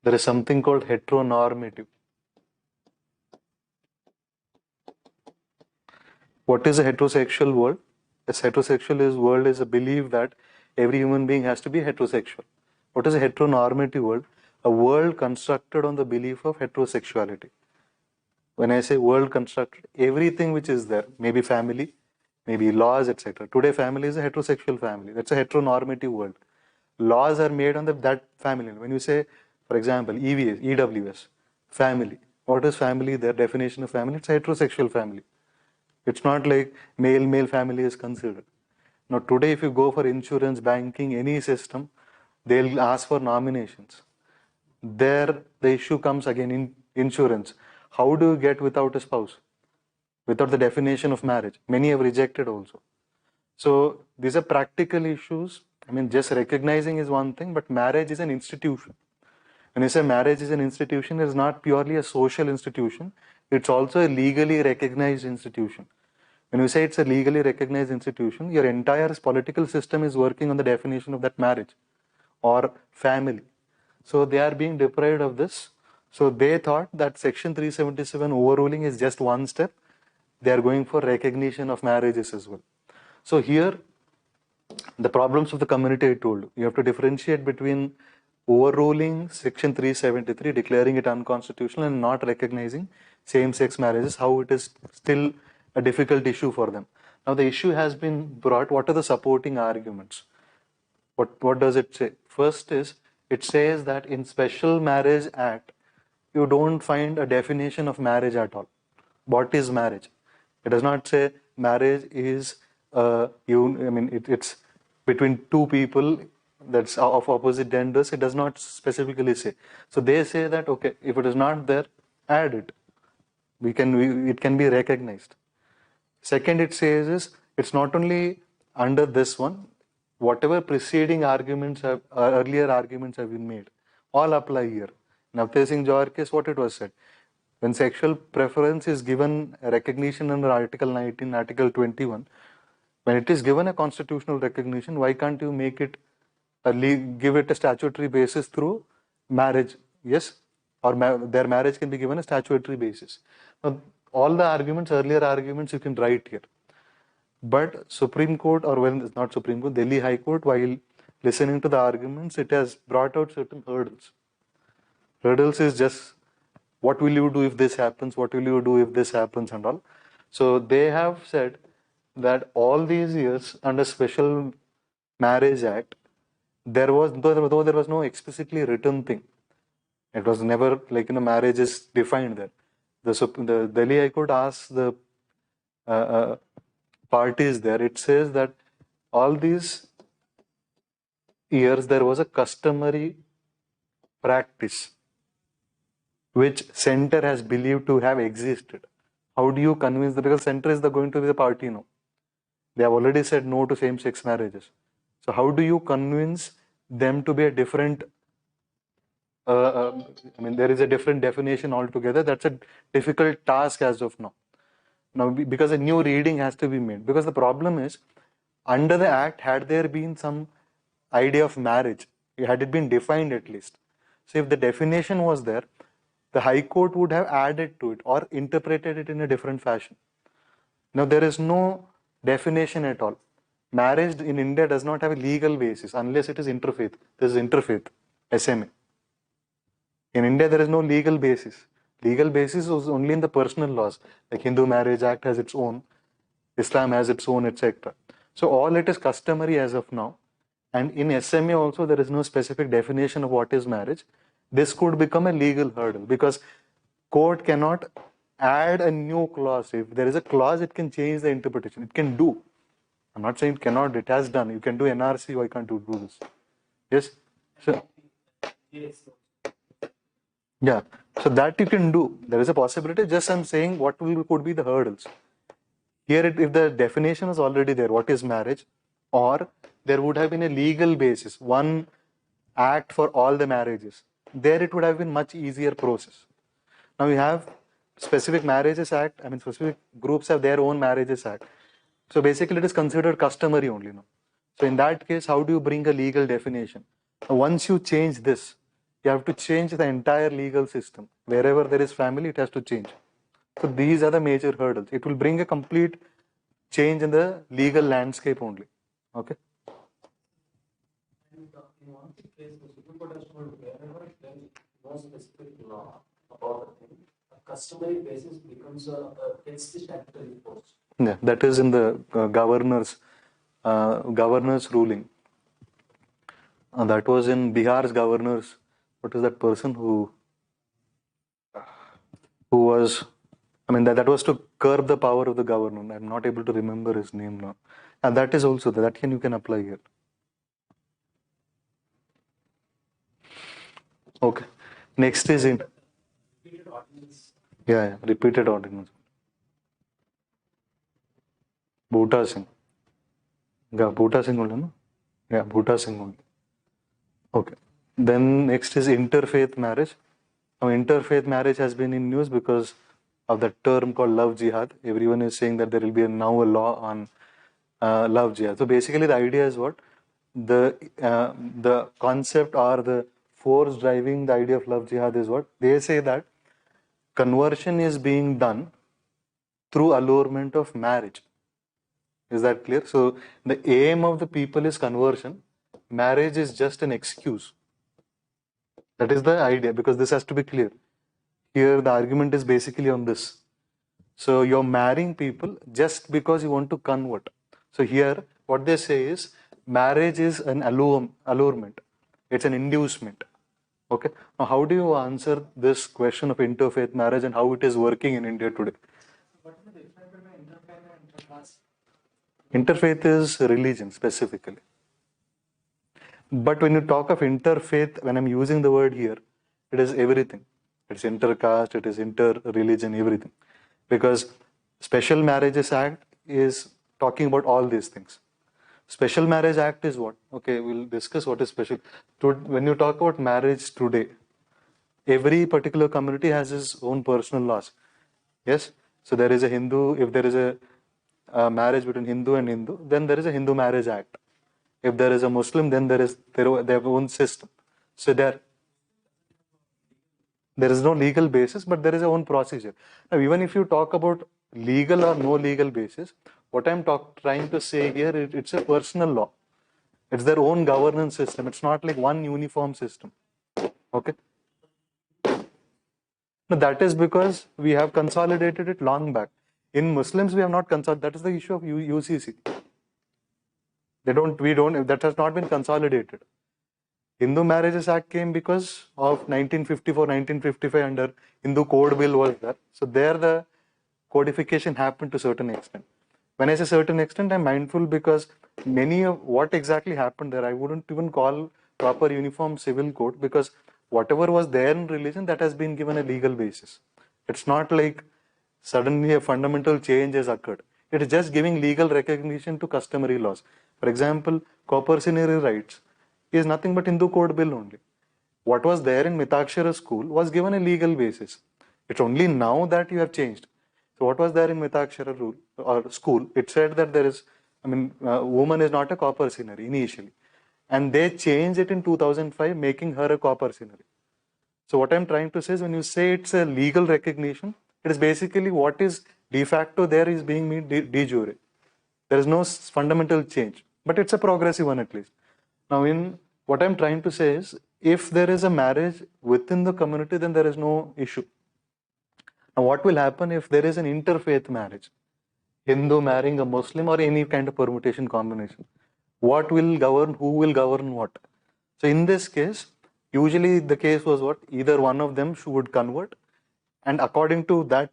There is something called heteronormative. What is a heterosexual world? A heterosexual world is a belief that every human being has to be heterosexual. What is a heteronormative world? A world constructed on the belief of heterosexuality. When I say world constructed, everything which is there, maybe family, maybe laws, etc. Today, family is a heterosexual family. That's a heteronormative world. Laws are made on that family. When you say, for example, EVS, EWS, family. What is family? Their definition of family, it's a heterosexual family. It's not like male family is considered. Now today if you go for insurance, banking, any system, they'll ask for nominations. There the issue comes again in insurance. How do you get without a spouse? Without the definition of marriage? Many have rejected also. So these are practical issues. I mean, just recognizing is one thing, but marriage is an institution. When you say marriage is an institution, it is not purely a social institution. It's also a legally recognized institution. When you say it's a legally recognized institution, your entire political system is working on the definition of that marriage or family. So they are being deprived of this. So they thought that Section 377 overruling is just one step. They are going for recognition of marriages as well. So here, the problems of the community I told you. You have to differentiate between overruling Section 373, declaring it unconstitutional, and not recognizing same-sex marriages, how it is still a difficult issue for them. Now the issue has been brought. What are the supporting arguments? What does it say? First is, it says that in Special Marriage Act, you don't find a definition of marriage at all. What is marriage? It does not say marriage is it's between 2 people that's of opposite genders. It does not specifically say. So they say that, okay, if it is not there, add it. It can be recognized. Second, it says is, it's not only under this one, whatever preceding arguments earlier arguments have been made, all apply here. In Navtej Singh Johar case, what it was said, when sexual preference is given recognition under Article 19, Article 21, when it is given a constitutional recognition, why can't you make it give it a statutory basis through marriage? Yes, or their marriage can be given a statutory basis. Now, all the arguments, earlier arguments, you can write here. But Supreme Court, or when it's not Supreme Court, Delhi High Court, while listening to the arguments, it has brought out certain hurdles. Hurdles is just what will you do if this happens, what will you do if this happens, and all. So they have said that all these years under Special Marriage Act, there was, though there was no explicitly written thing, it was never like, marriage is defined there. The Delhi High Court asked the parties there, it says that all these years there was a customary practice which center has believed to have existed. How do you convince them? Because center is going to be the party now. They have already said no to same-sex marriages. So how do you convince them to be a different, there is a different definition altogether. That's a difficult task as of now. Now, because a new reading has to be made. Because the problem is, under the Act, had there been some idea of marriage, had it been defined at least. So if the definition was there, the High Court would have added to it or interpreted it in a different fashion. Now, there is no definition at all. Marriage in India does not have a legal basis unless it is interfaith. This is interfaith, SMA. In India, there is no legal basis. Legal basis was only in the personal laws, like Hindu Marriage Act has its own, Islam has its own, etc. So all it is customary as of now. And in SMA also, there is no specific definition of what is marriage. This could become a legal hurdle because court cannot add a new clause. If there is a clause, it can change the interpretation. It can do. I'm not saying it cannot, it has done. You can do NRC, why can't you do this? Yes? So, yeah, so that you can do. There is a possibility. Just I'm saying what could be the hurdles. Here, if the definition is already there, what is marriage? Or there would have been a legal basis, one act for all the marriages. There it would have been much easier process. Now we have specific marriages act. Specific groups have their own marriages act. So basically, it is considered customary only now. So in that case, how do you bring a legal definition? Once you change this, you have to change the entire legal system. Wherever there is family, it has to change. So these are the major hurdles. It will bring a complete change in the legal landscape only. Okay. And in one case, the Supreme Court has told wherever there is no specific law about the thing, a customary basis becomes gets the statutory force. Yeah, that is in the governor's ruling. That was in Bihar's governor's. What is that person who was? That was to curb the power of the governor. I'm not able to remember his name now. And that is also that you can apply here. Okay. Next is in. Repeated ordinance. Yeah, repeated ordinance. Bhutta Singh. Yeah, Bhutta Singh only, no? Yeah, Bhutta Singh only. Okay. Then next is interfaith marriage. Now, interfaith marriage has been in news because of the term called love jihad. Everyone is saying that there will be now a law on love jihad. So basically, the idea is what? The concept or the force driving the idea of love jihad is what? They say that conversion is being done through allurement of marriage. Is that clear? So the aim of the people is conversion. Marriage is just an excuse. That is the idea, because this has to be clear. Here the argument is basically on this. So you're marrying people just because you want to convert. So here what they say is marriage is an allurement. It's an inducement. Okay. Now how do you answer this question of interfaith marriage and how it is working in India today? What is the difference between interfaith and intercaste? Interfaith is religion specifically. But when you talk of interfaith, when I'm using the word here, it is everything. It's intercaste, it is inter-religion, everything. Because Special Marriages Act is talking about all these things. Special Marriage Act is what? Okay, we'll discuss what is special. When you talk about marriage today, every particular community has its own personal laws. Yes? So there is a Hindu, if there is a marriage between Hindu and Hindu, then there is a Hindu Marriage Act. If there is a Muslim, then there is their own system. So there is no legal basis, but there is a own procedure. Now, even if you talk about legal or no legal basis, what I'm trying to say here, it's a personal law. It's their own governance system. It's not like one uniform system. Okay. No, that is because we have consolidated it long back. In Muslims, we have not consolidated. That is the issue of UCC. That has not been consolidated. Hindu Marriages Act came because of 1954, 1955 under Hindu Code Bill was there. So there the codification happened to a certain extent. When I say certain extent, I'm mindful because many of what exactly happened there, I wouldn't even call proper uniform civil code, because whatever was there in religion, that has been given a legal basis. It's not like suddenly a fundamental change has occurred. It is just giving legal recognition to customary laws. For example, coercionary rights is nothing but Hindu Code Bill only. What was there in Mitakshara school was given a legal basis. It's only now that you have changed. So what was there in Mitakshara rule or school? It said that there is, woman is not a coercionary initially. And they changed it in 2005, making her a coercionary. So what I'm trying to say is, when you say it's a legal recognition, it is basically what is de facto there is being made de jure. There is no fundamental change, but it's a progressive one at least. Now, in what I'm trying to say is, if there is a marriage within the community, then there is no issue. Now, what will happen if there is an interfaith marriage? Hindu marrying a Muslim or any kind of permutation combination. What will govern, who will govern what? So in this case, usually the case was what? Either one of them should convert, and according to that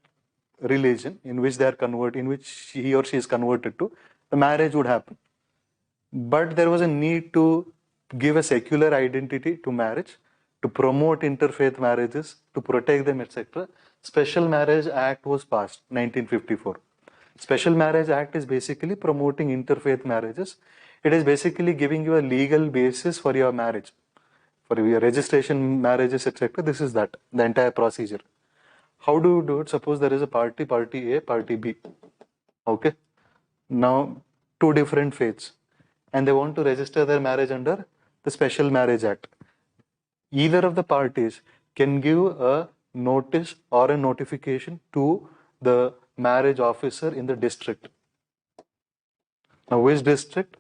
religion in which they are converted, in which he or she is converted to, the marriage would happen. But there was a need to give a secular identity to marriage, to promote interfaith marriages, to protect them, etc. Special Marriage Act was passed, 1954. Special Marriage Act is basically promoting interfaith marriages. It is basically giving you a legal basis for your marriage, for your registration marriages, etc. This is that, the entire procedure. How do you do it? Suppose there is a party, party A, party B. Okay. Now, two different faiths, and they want to register their marriage under the Special Marriage Act. Either of the parties can give a notice or a notification to the marriage officer in the district. Now, which district?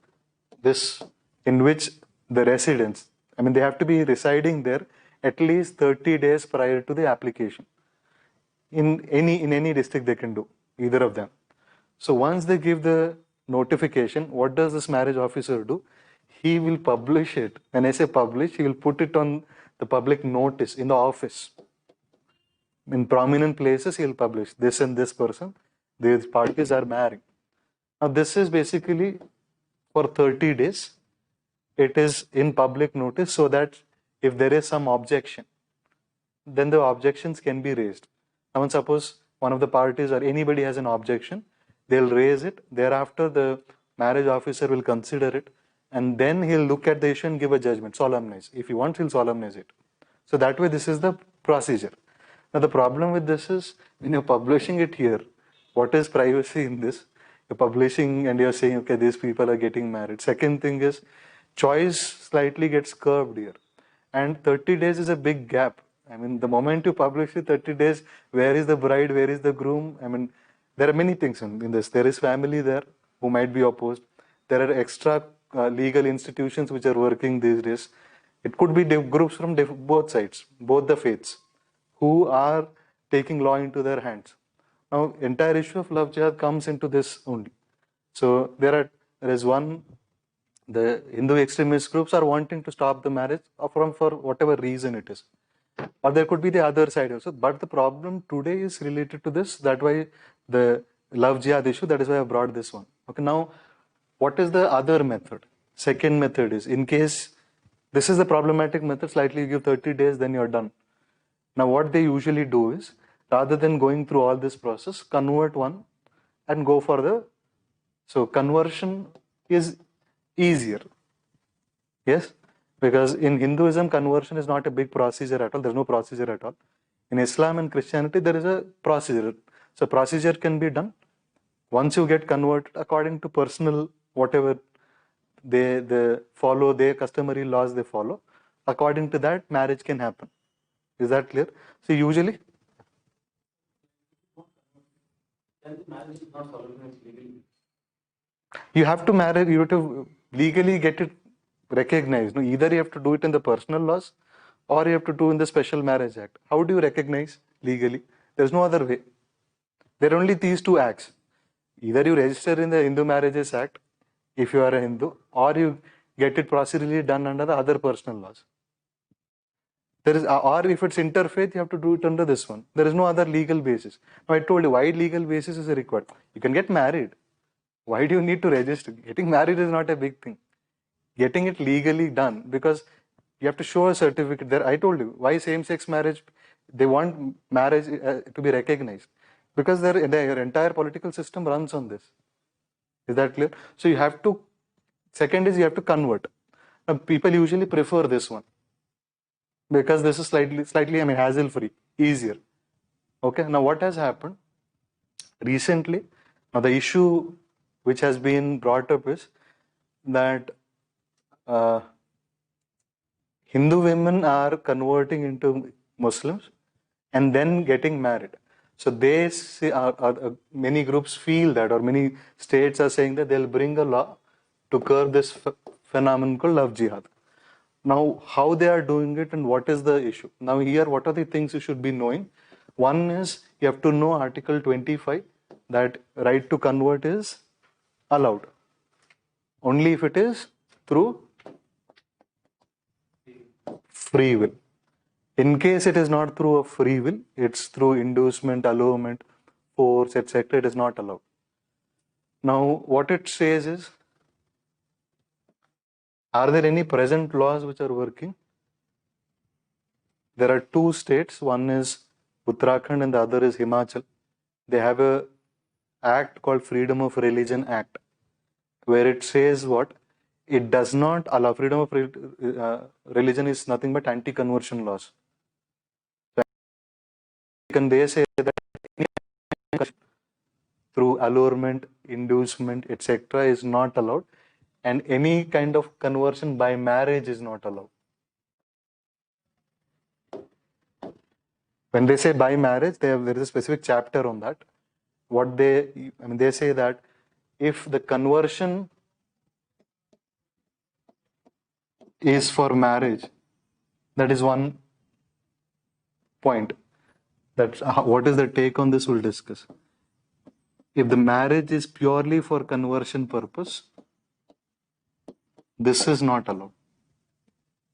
This in which the residents, they have to be residing there at least 30 days prior to the application. In any district they can do, either of them. So once they give the notification, what does this marriage officer do? He will publish it. When I say publish, he will put it on the public notice in the office. In prominent places, he will publish this and this person, these parties are marrying. Now this is basically for 30 days. It is in public notice, so that if there is some objection, then the objections can be raised. Now suppose one of the parties or anybody has an objection, they'll raise it. Thereafter, the marriage officer will consider it, and then he'll look at the issue and give a judgment, solemnize. If he wants, he'll solemnize it. So that way, this is the procedure. Now the problem with this is, when you're publishing it here, what is privacy in this? You're publishing and you're saying, okay, these people are getting married. Second thing is, choice slightly gets curved here. And 30 days is a big gap. The moment you publish it, 30 days, where is the bride, where is the groom? There are many things in this. There is family there who might be opposed. There are extra legal institutions which are working these days. It could be groups from both sides, both the faiths, who are taking law into their hands. Now, entire issue of love jihad comes into this only. So there is one, the Hindu extremist groups are wanting to stop the marriage for whatever reason it is. Or there could be the other side also. But the problem today is related to this. That's why the love jihad issue, that is why I brought this one. Okay, now what is the other method? Second method is, in case this is the problematic method, slightly you give 30 days, then you're done. Now what they usually do is, rather than going through all this process, convert one and go for the, so conversion is easier. Yes? Because in Hinduism, conversion is not a big procedure at all. There's no procedure at all. In Islam and Christianity, there is a procedure. So procedure can be done. Once you get converted, according to personal, whatever they follow, their customary laws they follow, according to that, marriage can happen. Is that clear? So usually, then the marriage is not solemnized legally. you have to marry, you have to legally get it recognize. No, either you have to do it in the personal laws or you have to do in the Special Marriage Act. How do you recognize legally? There's no other way. There are only these two acts. Either you register in the Hindu Marriages Act if you are a Hindu, or you get it procedurally done under the other personal laws. There is, or if it's interfaith, you have to do it under this one. There is no other legal basis. Now I told you why legal basis is required. You can get married. Why do you need to register? Getting married is not a big thing. Getting it legally done, because you have to show a certificate there. I told you why same-sex marriage, they want marriage to be recognized, because their entire political system runs on this. Is that clear? So you have to, second is you have to convert. Now people usually prefer this one because this is slightly I mean hassle-free, easier. Okay, now what has happened recently? Now the issue which has been brought up is that Hindu women are converting into Muslims and then getting married. So they say, many groups feel that, or many states are saying that they'll bring a law to curb this phenomenon called love jihad. Now, how they are doing it and what is the issue? Now, here, what are the things you should be knowing? One is you have to know Article 25, that right to convert is allowed only if it is through free will. In case it is not through a free will, it's through inducement, allurement, force, etc., it is not allowed. Now, what it says is, are there any present laws which are working? There are two states, one is Uttarakhand and the other is Himachal. They have a act called Freedom of Religion Act, where it says what? It does not allow, freedom of religion is nothing but anti-conversion laws. And they say that through allurement, inducement, etc. is not allowed, and any kind of conversion by marriage is not allowed. When they say by marriage, there is a specific chapter on that. What they say that if the conversion is for marriage, that is one point. That's what is the take on this, we'll discuss. If the marriage is purely for conversion purpose, this is not allowed.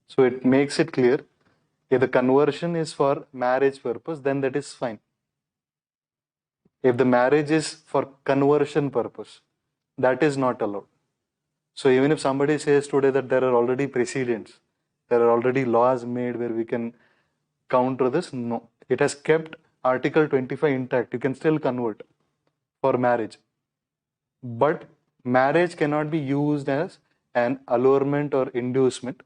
So it makes it clear, if the conversion is for marriage purpose, then that is fine. If the marriage is for conversion purpose, that is not allowed. So even if somebody says today that there are already precedents, there are already laws made where we can counter this, no. It has kept Article 25 intact. You can still convert for marriage. But marriage cannot be used as an allurement or inducement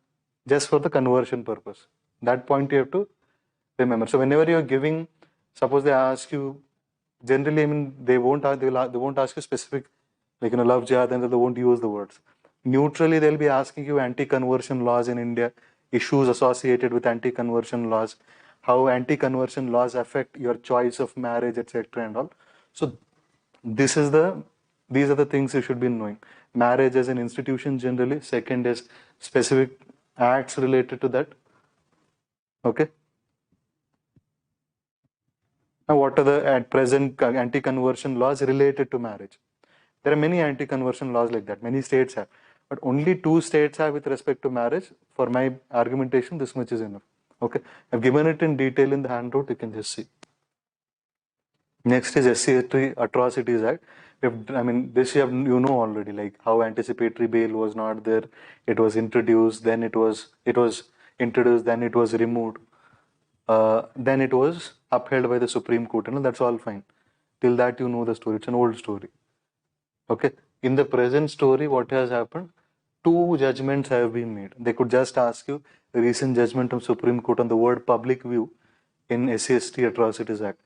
just for the conversion purpose. That point you have to remember. So whenever you are giving, suppose they ask you, generally, I mean, they won't ask you specific, like, love jihad, and they won't use the words. Neutrally, they'll be asking you anti-conversion laws in India, issues associated with anti-conversion laws, how anti-conversion laws affect your choice of marriage, etc. and all. So these are the things you should be knowing. Marriage as an institution generally. Second is specific acts related to that. Okay. Now, what are the at present anti-conversion laws related to marriage? There are many anti-conversion laws like that. Many states have, but only 2 states have with respect to marriage. For my argumentation, this much is enough. Okay, I've given it in detail in the handout. You can just see. Next is SC Atrocities Act. This you know already, like how anticipatory bail was not there. It was introduced, then it was introduced, then it was removed. Then it was upheld by the Supreme Court, and that's all fine. Till that you know the story. It's an old story. Okay. In the present story, what has happened? 2 judgments have been made. They could just ask you the recent judgment of Supreme Court on the word public view in SC Atrocities Act.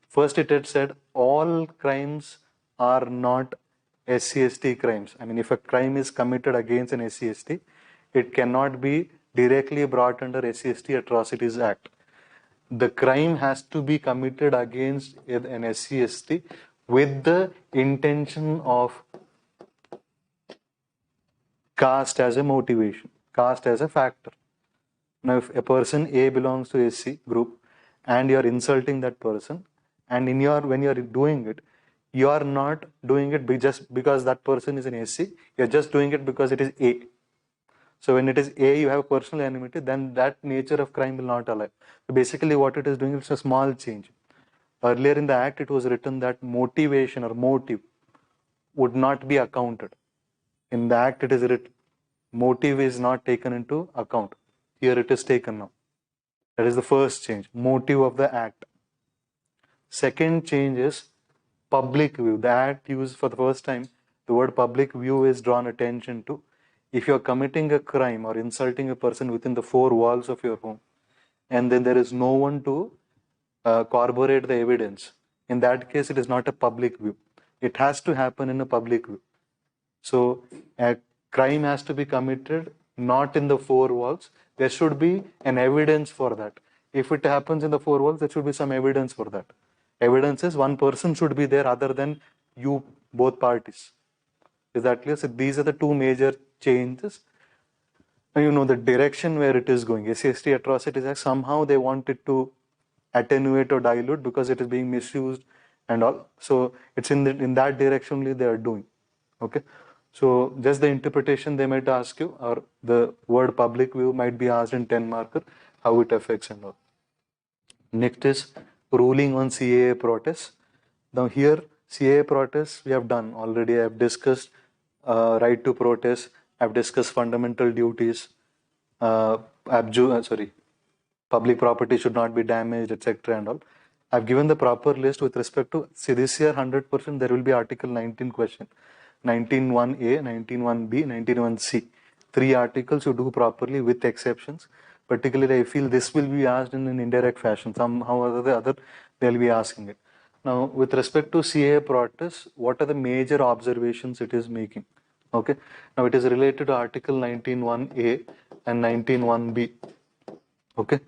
First, it had said all crimes are not SC crimes. I mean, if a crime is committed against an SC, it cannot be directly brought under SC Atrocities Act. The crime has to be committed against an SC with the intention of caste as a motivation. caste as a factor. Now, if a person A belongs to SC group and you are insulting that person, and when you are doing it, you are not doing it just because that person is an SC, you are just doing it because it is A. So when it is A, you have personal enmity, then that nature of crime will not allow. So basically what it is doing is a small change. Earlier in the act, it was written that motivation or motive would not be accounted. In the act, it is written motive is not taken into account. Here it is taken now. That is the first change, motive of the act. Second change is public view. The act used for the first time, the word public view is drawn attention to. If you are committing a crime or insulting a person within the four walls of your home, and then there is no one to corroborate the evidence, in that case, it is not a public view. It has to happen in a public view. So a crime has to be committed not in the four walls. There should be an evidence for that. If it happens in the four walls, there should be some evidence for that. Evidence is one person should be there other than you, both parties. Is that clear? So these are the two major changes. Now you know the direction where it is going. SC/ST Atrocities Act, somehow they want it to attenuate or dilute because it is being misused and all. So it's in that direction only they are doing. Okay. So just the interpretation they might ask you, or the word public view might be asked in 10 marker, how it affects and all. Next is ruling on CAA protests. Now here CAA protests we have done already. I have discussed right to protest. I have discussed fundamental duties. Public property should not be damaged, etc. and all. I've given the proper list with respect to, see this year 100% there will be Article 19 question. 19.1a, 19.1b, 19.1c. 3 articles you do properly with exceptions. Particularly I feel this will be asked in an indirect fashion. Somehow or the other they'll be asking it. Now with respect to CAA protests, what are the major observations it is making? Okay. Now it is related to Article 19.1a and 19.1b. Okay.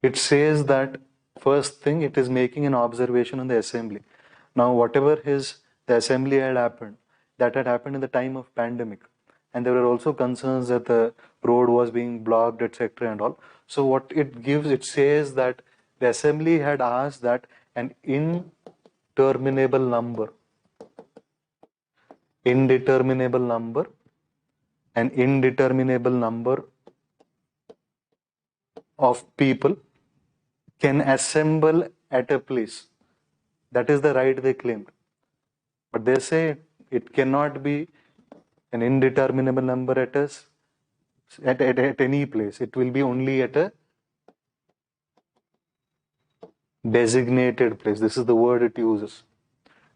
It says that first thing it is making an observation on the assembly. Now whatever the assembly had happened, that had happened in the time of pandemic, and there were also concerns that the road was being blocked, etc. and all. So what it gives, it says that the assembly had asked that an indeterminable number of people can assemble at a place. That is the right they claimed. But they say it cannot be an indeterminable number at any place. It will be only at a designated place. This is the word it uses.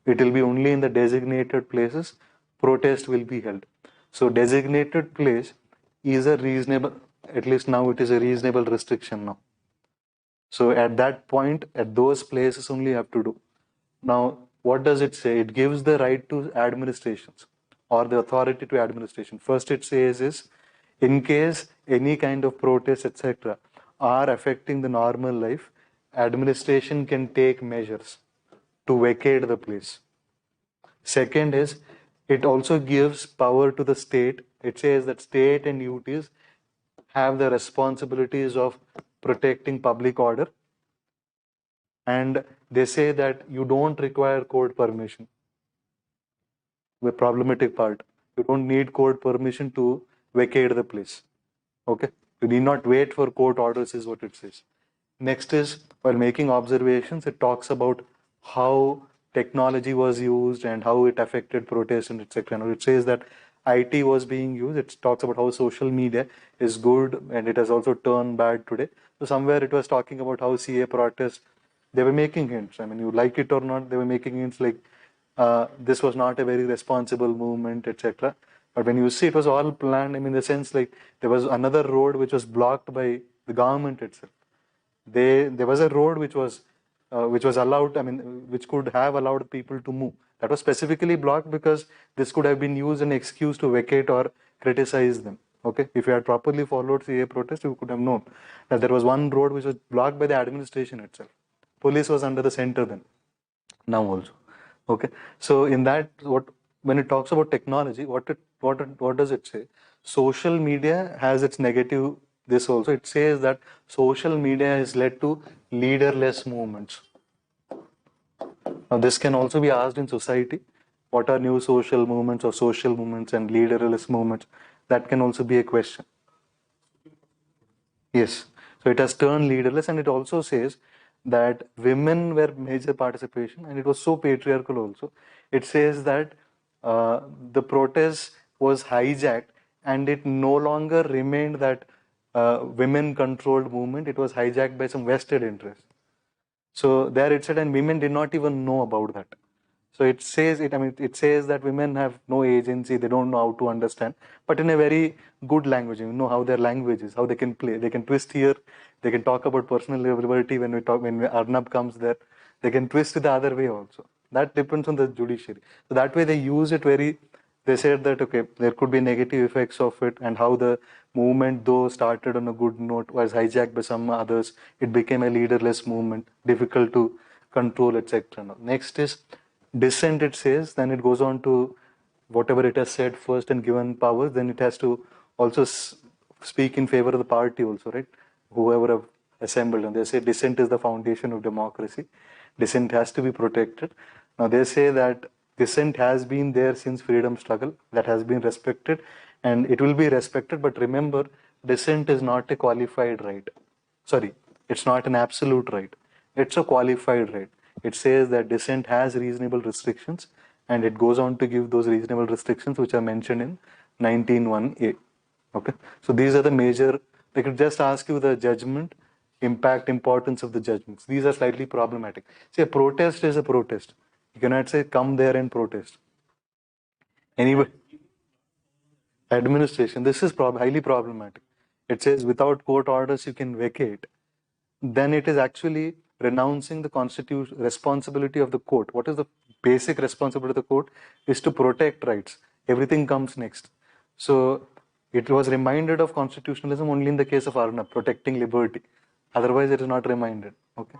It will be only in the designated places protest will be held. So designated place is a reasonable, at least now it is a reasonable restriction now. So at that point, at those places only you have to do. Now, what does it say? It gives the right to administrations or the authority to administration. First it says is, in case any kind of protest, etc. are affecting the normal life, administration can take measures to vacate the place. Second is, it also gives power to the state. It says that state and UTs have the responsibilities of protecting public order, and they say that you don't require court permission. The problematic part, you don't need court permission to vacate the place. Okay, you need not wait for court orders is what it says. Next is, while making observations, it talks about how technology was used and how it affected protests and etc. It says that IT was being used. It talks about how social media is good and it has also turned bad today. So somewhere it was talking about how CA protests, they were making hints. I mean, you like it or not, they were making hints like this was not a very responsible movement, etc. But when you see it was all planned, I mean, in the sense like there was another road which was blocked by the government itself. There was a road which was allowed, I mean, which could have allowed people to move. That was specifically blocked because this could have been used as an excuse to vacate or criticize them. Okay, if you had properly followed CA protest, you could have known that there was one road which was blocked by the administration itself. Police was under the center then, now also. Okay, so in that, when it talks about technology, what does it say? social media has its negative this also. It says that social media has led to leaderless movements. Now, this can also be asked in society. What are new social movements or social movements and leaderless movements? That can also be a question. Yes. So it has turned leaderless, and it also says that women were major participation, and it was so patriarchal also. It says that the protest was hijacked, and it no longer remained that women-controlled movement. It was hijacked by some vested interest. So there it said, and women did not even know about that. So it says it. I mean, it says that women have no agency. They don't know how to understand, but in a very good language. You know how their language is, how they can play. They can twist here. They can talk about personal liberty when we talk. When Arnab comes there, they can twist it the other way also. That depends on the judiciary. So that way they use it very. They said that okay, there could be negative effects of it, and how the movement, though started on a good note, was hijacked by some others. It became a leaderless movement, difficult to control, etc. Next is dissent. It says, then it goes on to whatever it has said first and given powers, then it has to also speak in favor of the party also, right? Whoever have assembled, and they say dissent is the foundation of democracy. Dissent has to be protected. Now they say that dissent has been there since freedom struggle, that has been respected, and it will be respected. But remember, dissent is not a qualified right. Sorry, it's not an absolute right. It's a qualified right. It says that dissent has reasonable restrictions, and it goes on to give those reasonable restrictions which are mentioned in 19(1)(a). Okay, so these are the major. They could just ask you the judgment, impact, importance of the judgments. These are slightly problematic. See, a protest is a protest. You cannot say come there and protest. Anyway, administration. This is highly problematic. It says without court orders you can vacate. Then it is actually renouncing the constitution responsibility of the court. What is the basic responsibility of the court? Is to protect rights. Everything comes next. So it was reminded of constitutionalism only in the case of Arnab, protecting liberty. Otherwise, it is not reminded. Okay,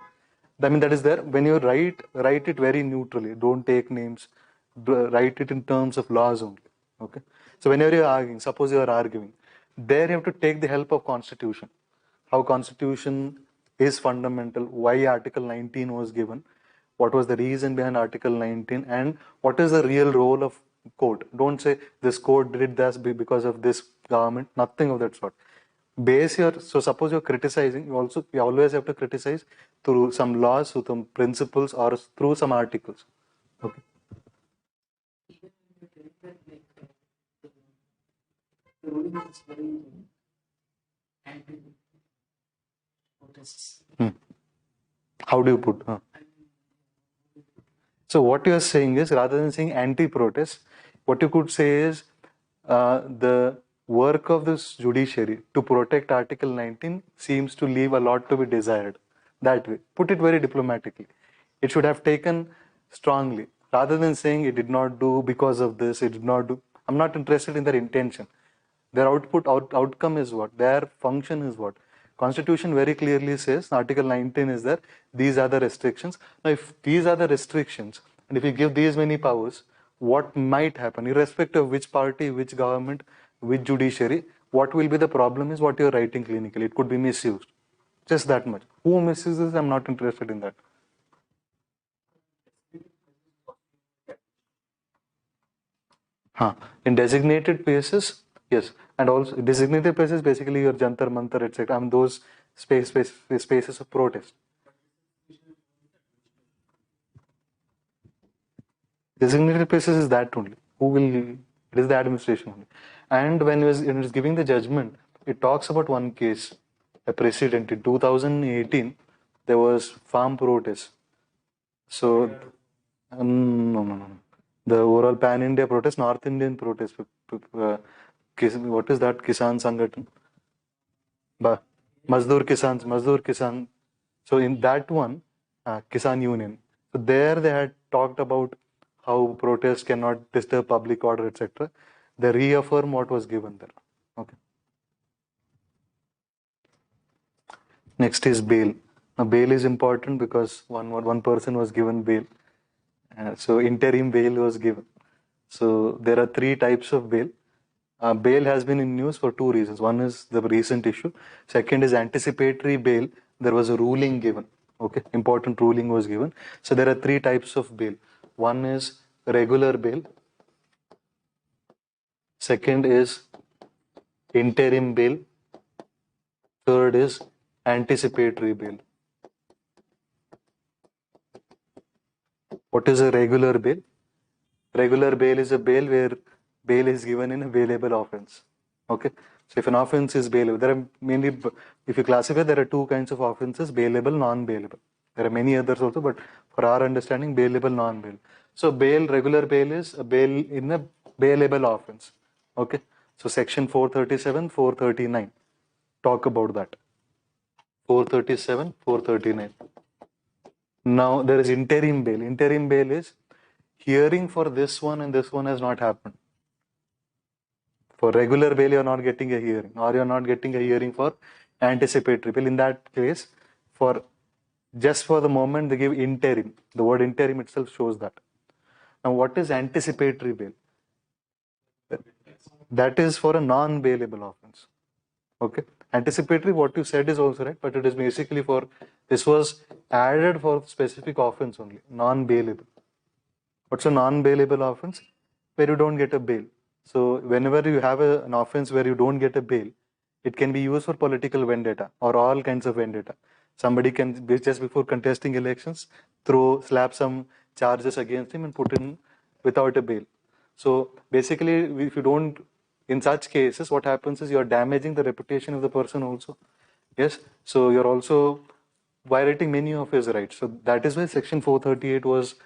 I mean that is there. When you write it very neutrally. Don't take names. Write it in terms of laws only. Okay. So whenever you are arguing, suppose you are arguing, there you have to take the help of constitution. How constitution is fundamental, why Article 19 was given, what was the reason behind Article 19, and what is the real role of court. Don't say this court did this because of this government, nothing of that sort. Base your, so suppose you're criticizing, you always have to criticize through some laws, through some principles, or through some articles. Okay. Even when you tell that the ruling is very anti-protests. How do you put? So what you are saying is, rather than saying anti-protest, what you could say is the work of this judiciary to protect Article 19 seems to leave a lot to be desired. That way, put it very diplomatically. It should have taken strongly, rather than saying it did not do because of this, it did not do. I'm not interested in their intention. Their outcome is what? Their function is what? Constitution very clearly says, Article 19 is there, these are the restrictions. Now, if these are the restrictions, and if you give these many powers, what might happen, irrespective of which party, which government, which judiciary, what will be the problem is what you're writing clinically. It could be misused. Just that much. Who misuses, I'm not interested in that. In designated places, yes. And also designated places, basically your Jantar Mantar, etc. I mean those spaces of protest. Designated places is that only. Who will? It is the administration only. And when it was giving the judgment, it talks about one case, a precedent in 2018. There was farm protest. So no. The overall pan-India protest, North Indian protest. What is that? Kisan Sangathan? Mazdoor Kisan. So in that one, Kisan Union. So there they had talked about how protests cannot disturb public order, etc. They reaffirm what was given there. Okay. Next is bail. Now bail is important because one person was given bail. So interim bail was given. So there are three types of bail. bail has been in news for two reasons. One is the recent issue. Second is anticipatory bail. There was a ruling given. Okay, important ruling was given. So there are three types of bail. One is regular bail. Second is interim bail. Third is anticipatory bail. What is a regular bail? Regular bail is a bail where bail is given in a bailable offense. Okay, so if an offense is bailable, there are mainly, if you classify, there are two kinds of offenses: bailable, non-bailable. There are many others also, but for our understanding, bailable, non-bail. So regular bail is a bail in a bailable offense. Okay, so section 437, 439 talk about that. 437, 439. Now there is interim bail. Interim bail is hearing for this one and this one has not happened. For regular bail, you are not getting a hearing, or you are not getting a hearing for anticipatory bail. In that case, for just for the moment, they give interim. The word interim itself shows that. Now, what is anticipatory bail? That is for a non-bailable offense. Okay, anticipatory, what you said is also right, but it is basically for, this was added for specific offense only, non-bailable. What's a non-bailable offense? Where you don't get a bail. So whenever you have an offense where you don't get a bail, it can be used for political vendetta or all kinds of vendetta. Somebody can, just before contesting elections, slap some charges against him and put in without a bail. So basically, if you don't, in such cases, what happens is you're damaging the reputation of the person also. Yes, so you're also violating many of his rights. So that is why Section 438 was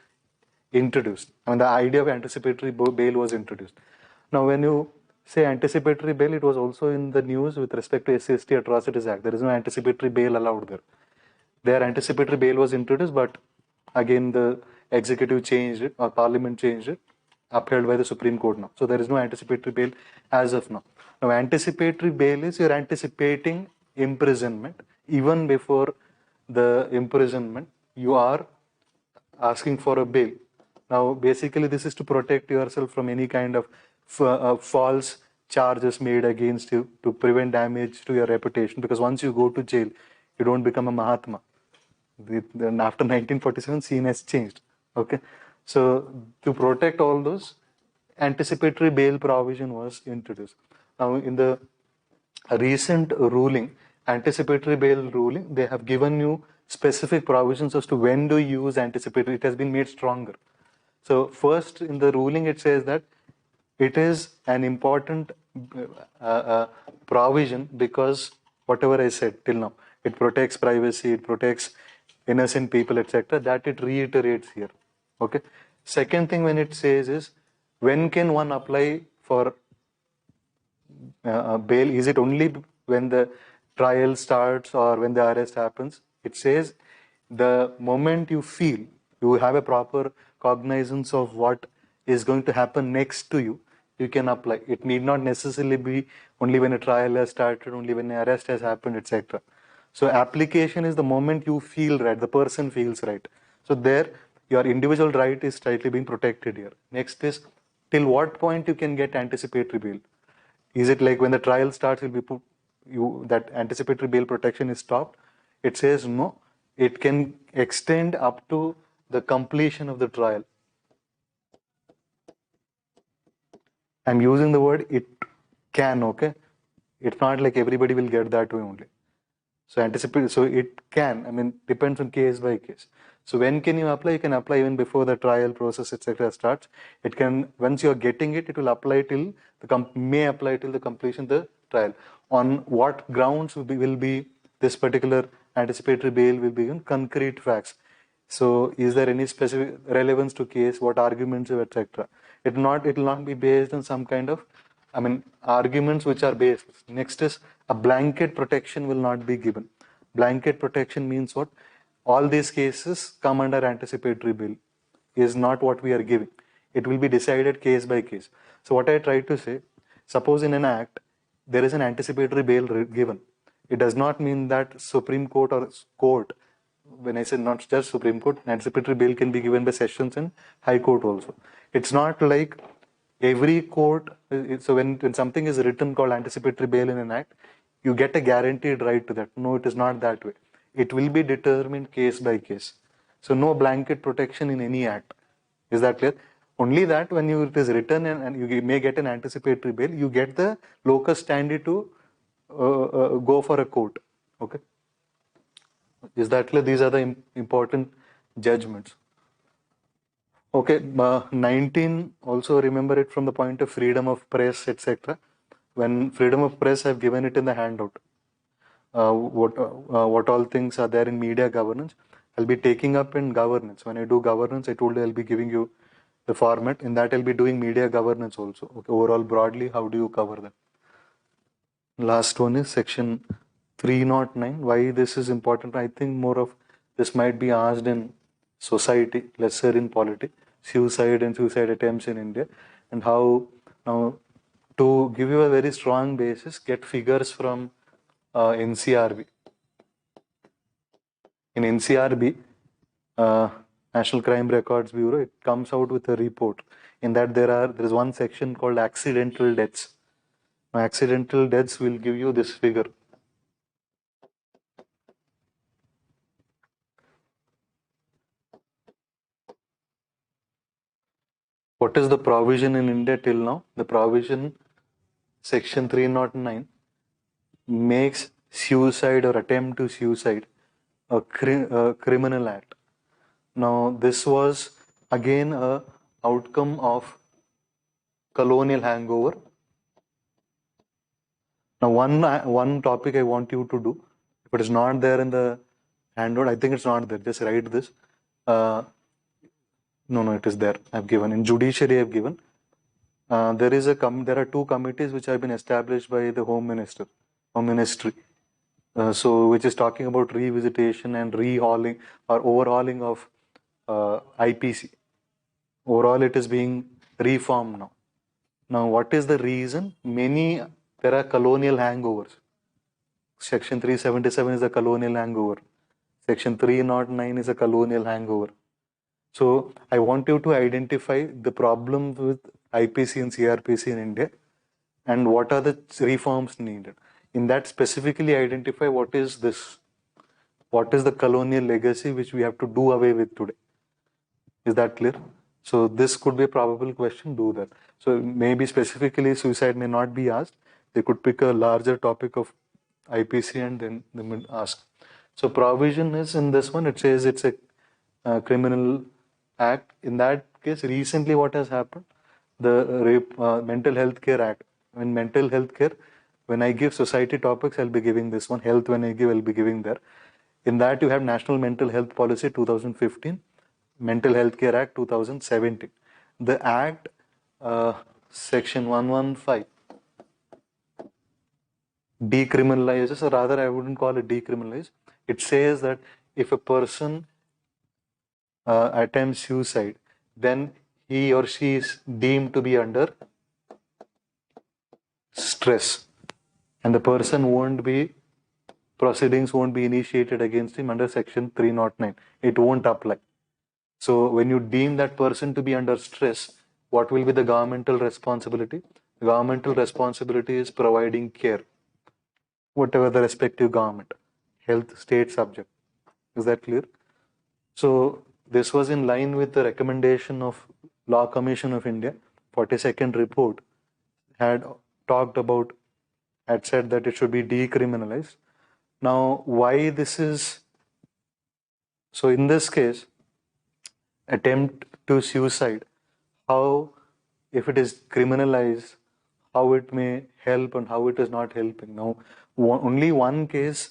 introduced. I mean, the idea of anticipatory bail was introduced. Now, when you say anticipatory bail, it was also in the news with respect to SCST Atrocities Act. There is no anticipatory bail allowed there. Their anticipatory bail was introduced, but again the executive changed it, or parliament changed it, upheld by the Supreme Court now. So there is no anticipatory bail as of now. Now, anticipatory bail is you're anticipating imprisonment. Even before the imprisonment, you are asking for a bail. Now, basically, this is to protect yourself from any kind of false charges made against you, to prevent damage to your reputation. Because once you go to jail, you don't become a Mahatma. Then after 1947, scene has changed. Okay, so to protect all those, anticipatory bail provision was introduced. Now, in the recent ruling, anticipatory bail ruling, they have given you specific provisions as to when to use anticipatory. It has been made stronger. So first, in the ruling, it says that it is an important provision because whatever I said till now, it protects privacy, it protects innocent people, etc. That it reiterates here. Okay. Second thing, when it says is, when can one apply for bail? Is it only when the trial starts or when the arrest happens? It says the moment you feel you have a proper cognizance of what is going to happen next to you, you can apply. It need not necessarily be only when a trial has started, only when an arrest has happened, etc. So application is the moment you feel right, the person feels right. So there, your individual right is slightly being protected here. Next is, till what point you can get anticipatory bail? Is it like when the trial starts, will be put, that anticipatory bail protection is stopped? It says no. It can extend up to the completion of the trial. I'm using the word it can, okay? It's not like everybody will get that way only. So anticipate, so it can, I mean, depends on case by case. So when can you apply? You can apply even before the trial process, etc. starts. It can, once you're getting it, it will apply till may apply till the completion of the trial. On what grounds will be this particular anticipatory bail will be in concrete facts. So is there any specific relevance to case, what arguments, etc. It will not be based on some kind of, I mean, arguments which are based. Next is, a blanket protection will not be given. Blanket protection means what? All these cases come under anticipatory bail is not what we are giving. It will be decided case by case. So what I try to say, suppose in an act, there is an anticipatory bail given. It does not mean that Supreme Court or court, when I say not just Supreme Court, anticipatory bail can be given by sessions and High Court also. It's not like every court, so when something is written called anticipatory bail in an act, you get a guaranteed right to that. No, it is not that way. It will be determined case by case. So no blanket protection in any act. Is that clear? Only that when it is written and you may get an anticipatory bail, you get the locus standi to go for a court. Okay. Is that clear? These are the important judgments. Okay, 19, also remember it from the point of freedom of press, etc. When freedom of press, I've given it in the handout. What all things are there in media governance. I'll be taking up in governance. When I do governance, I told you I'll be giving you the format. In that, I'll be doing media governance also. Okay, overall, broadly, how do you cover that? Last one is section 309. Why this is important? I think more of this might be asked in society, lesser in politics, suicide and suicide attempts in India, and how now to give you a very strong basis, get figures from NCRB. In NCRB, National Crime Records Bureau, it comes out with a report. In that there is one section called accidental deaths. Now, accidental deaths will give you this figure. What is the provision in India till now? The provision, section 309, makes suicide or attempt to suicide a criminal act. Now, this was again a outcome of colonial hangover. Now, one topic I want you to do, if it is not there in the handout, I think it's not there. Just write this. No, it is there. I've given in judiciary. I've given. There are two committees which have been established by the Home Ministry. So which is talking about revisitation and rehauling or overhauling of IPC. Overall, it is being reformed now. Now, what is the reason? There are colonial hangovers. Section 377 is a colonial hangover. Section 309 is a colonial hangover. So I want you to identify the problem with IPC and CRPC in India and what are the reforms needed. In that, specifically identify what is the colonial legacy which we have to do away with today. Is that clear? So this could be a probable question, do that. So maybe specifically suicide may not be asked. They could pick a larger topic of IPC and then they will ask. So provision is in this one, it says it's a criminal act. In that case, recently what has happened, the Mental Health Care Act. In mental health care, when I give society topics, I'll be giving this one. Health, when I give, I'll be giving there. In that, you have National Mental Health Policy 2015, Mental Health Care Act 2017. The Act, Section 115, decriminalizes, or rather, I wouldn't call it decriminalize. It says that if a person attempts suicide, then he or she is deemed to be under stress, and the person proceedings won't be initiated against him under section 309. It won't apply. So when you deem that person to be under stress, what will be the governmental responsibility? The governmental responsibility is providing care, whatever the respective government, health, state subject. Is that clear? So this was in line with the recommendation of Law Commission of India. 42nd report had said that it should be decriminalized. Now, why this is, so in this case, attempt to suicide, how, if it is criminalized, how it may help and how it is not helping. Now, only one case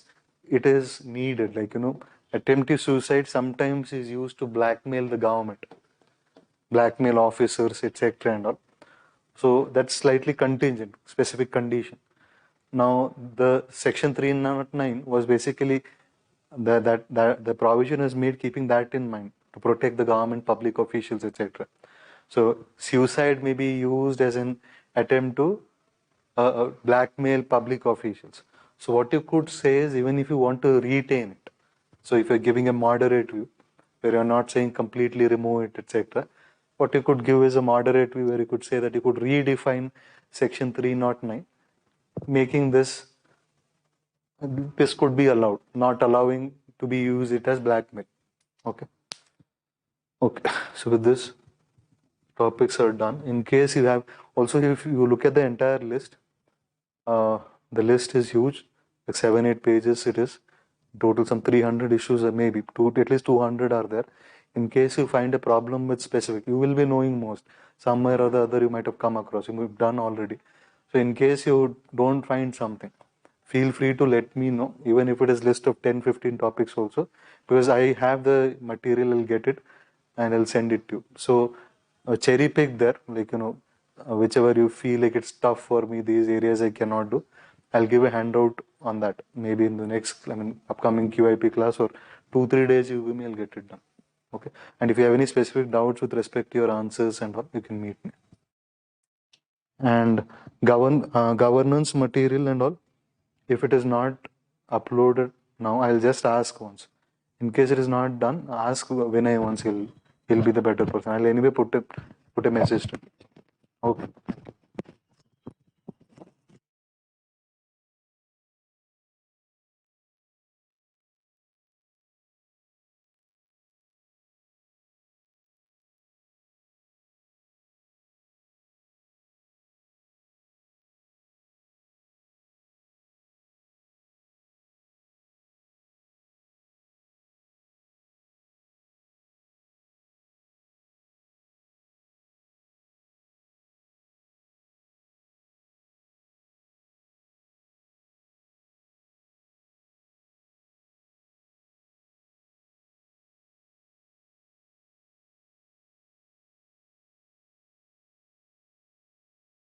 it is needed, attempt to suicide sometimes is used to blackmail the government, blackmail officers, etc. and all. So that's slightly contingent, specific condition. Now, the section 309 was basically the provision is made keeping that in mind to protect the government, public officials, etc. So suicide may be used as an attempt to blackmail public officials. So what you could say is, even if you want to retain it, so if you're giving a moderate view, where you're not saying completely remove it, etc., what you could give is a moderate view where you could say that you could redefine section 309, making this could be allowed, not allowing to be used it as blackmail. Okay. Okay. So with this, topics are done. In case you have, also if you look at the entire list, the list is huge, like 7-8 pages it is. Total some 300 issues, or maybe at least 200 are there. In case you find a problem with specific, you will be knowing most. Somewhere or the other you might have come across, you might have done already. So in case you don't find something, feel free to let me know, even if it is list of 10-15 topics also, because I have the material, I'll get it and I'll send it to you. So cherry pick there, like, whichever you feel like it's tough for me, these areas I cannot do, I'll give a handout on that. Maybe in the next, upcoming QIP class, or 2-3 days you give me, I'll get it done. Okay. And if you have any specific doubts with respect to your answers and all, you can meet me. And governance material and all, if it is not uploaded now, I'll just ask once. In case it is not done, ask Vinay once. He'll be the better person. I'll anyway put a message to him. Okay.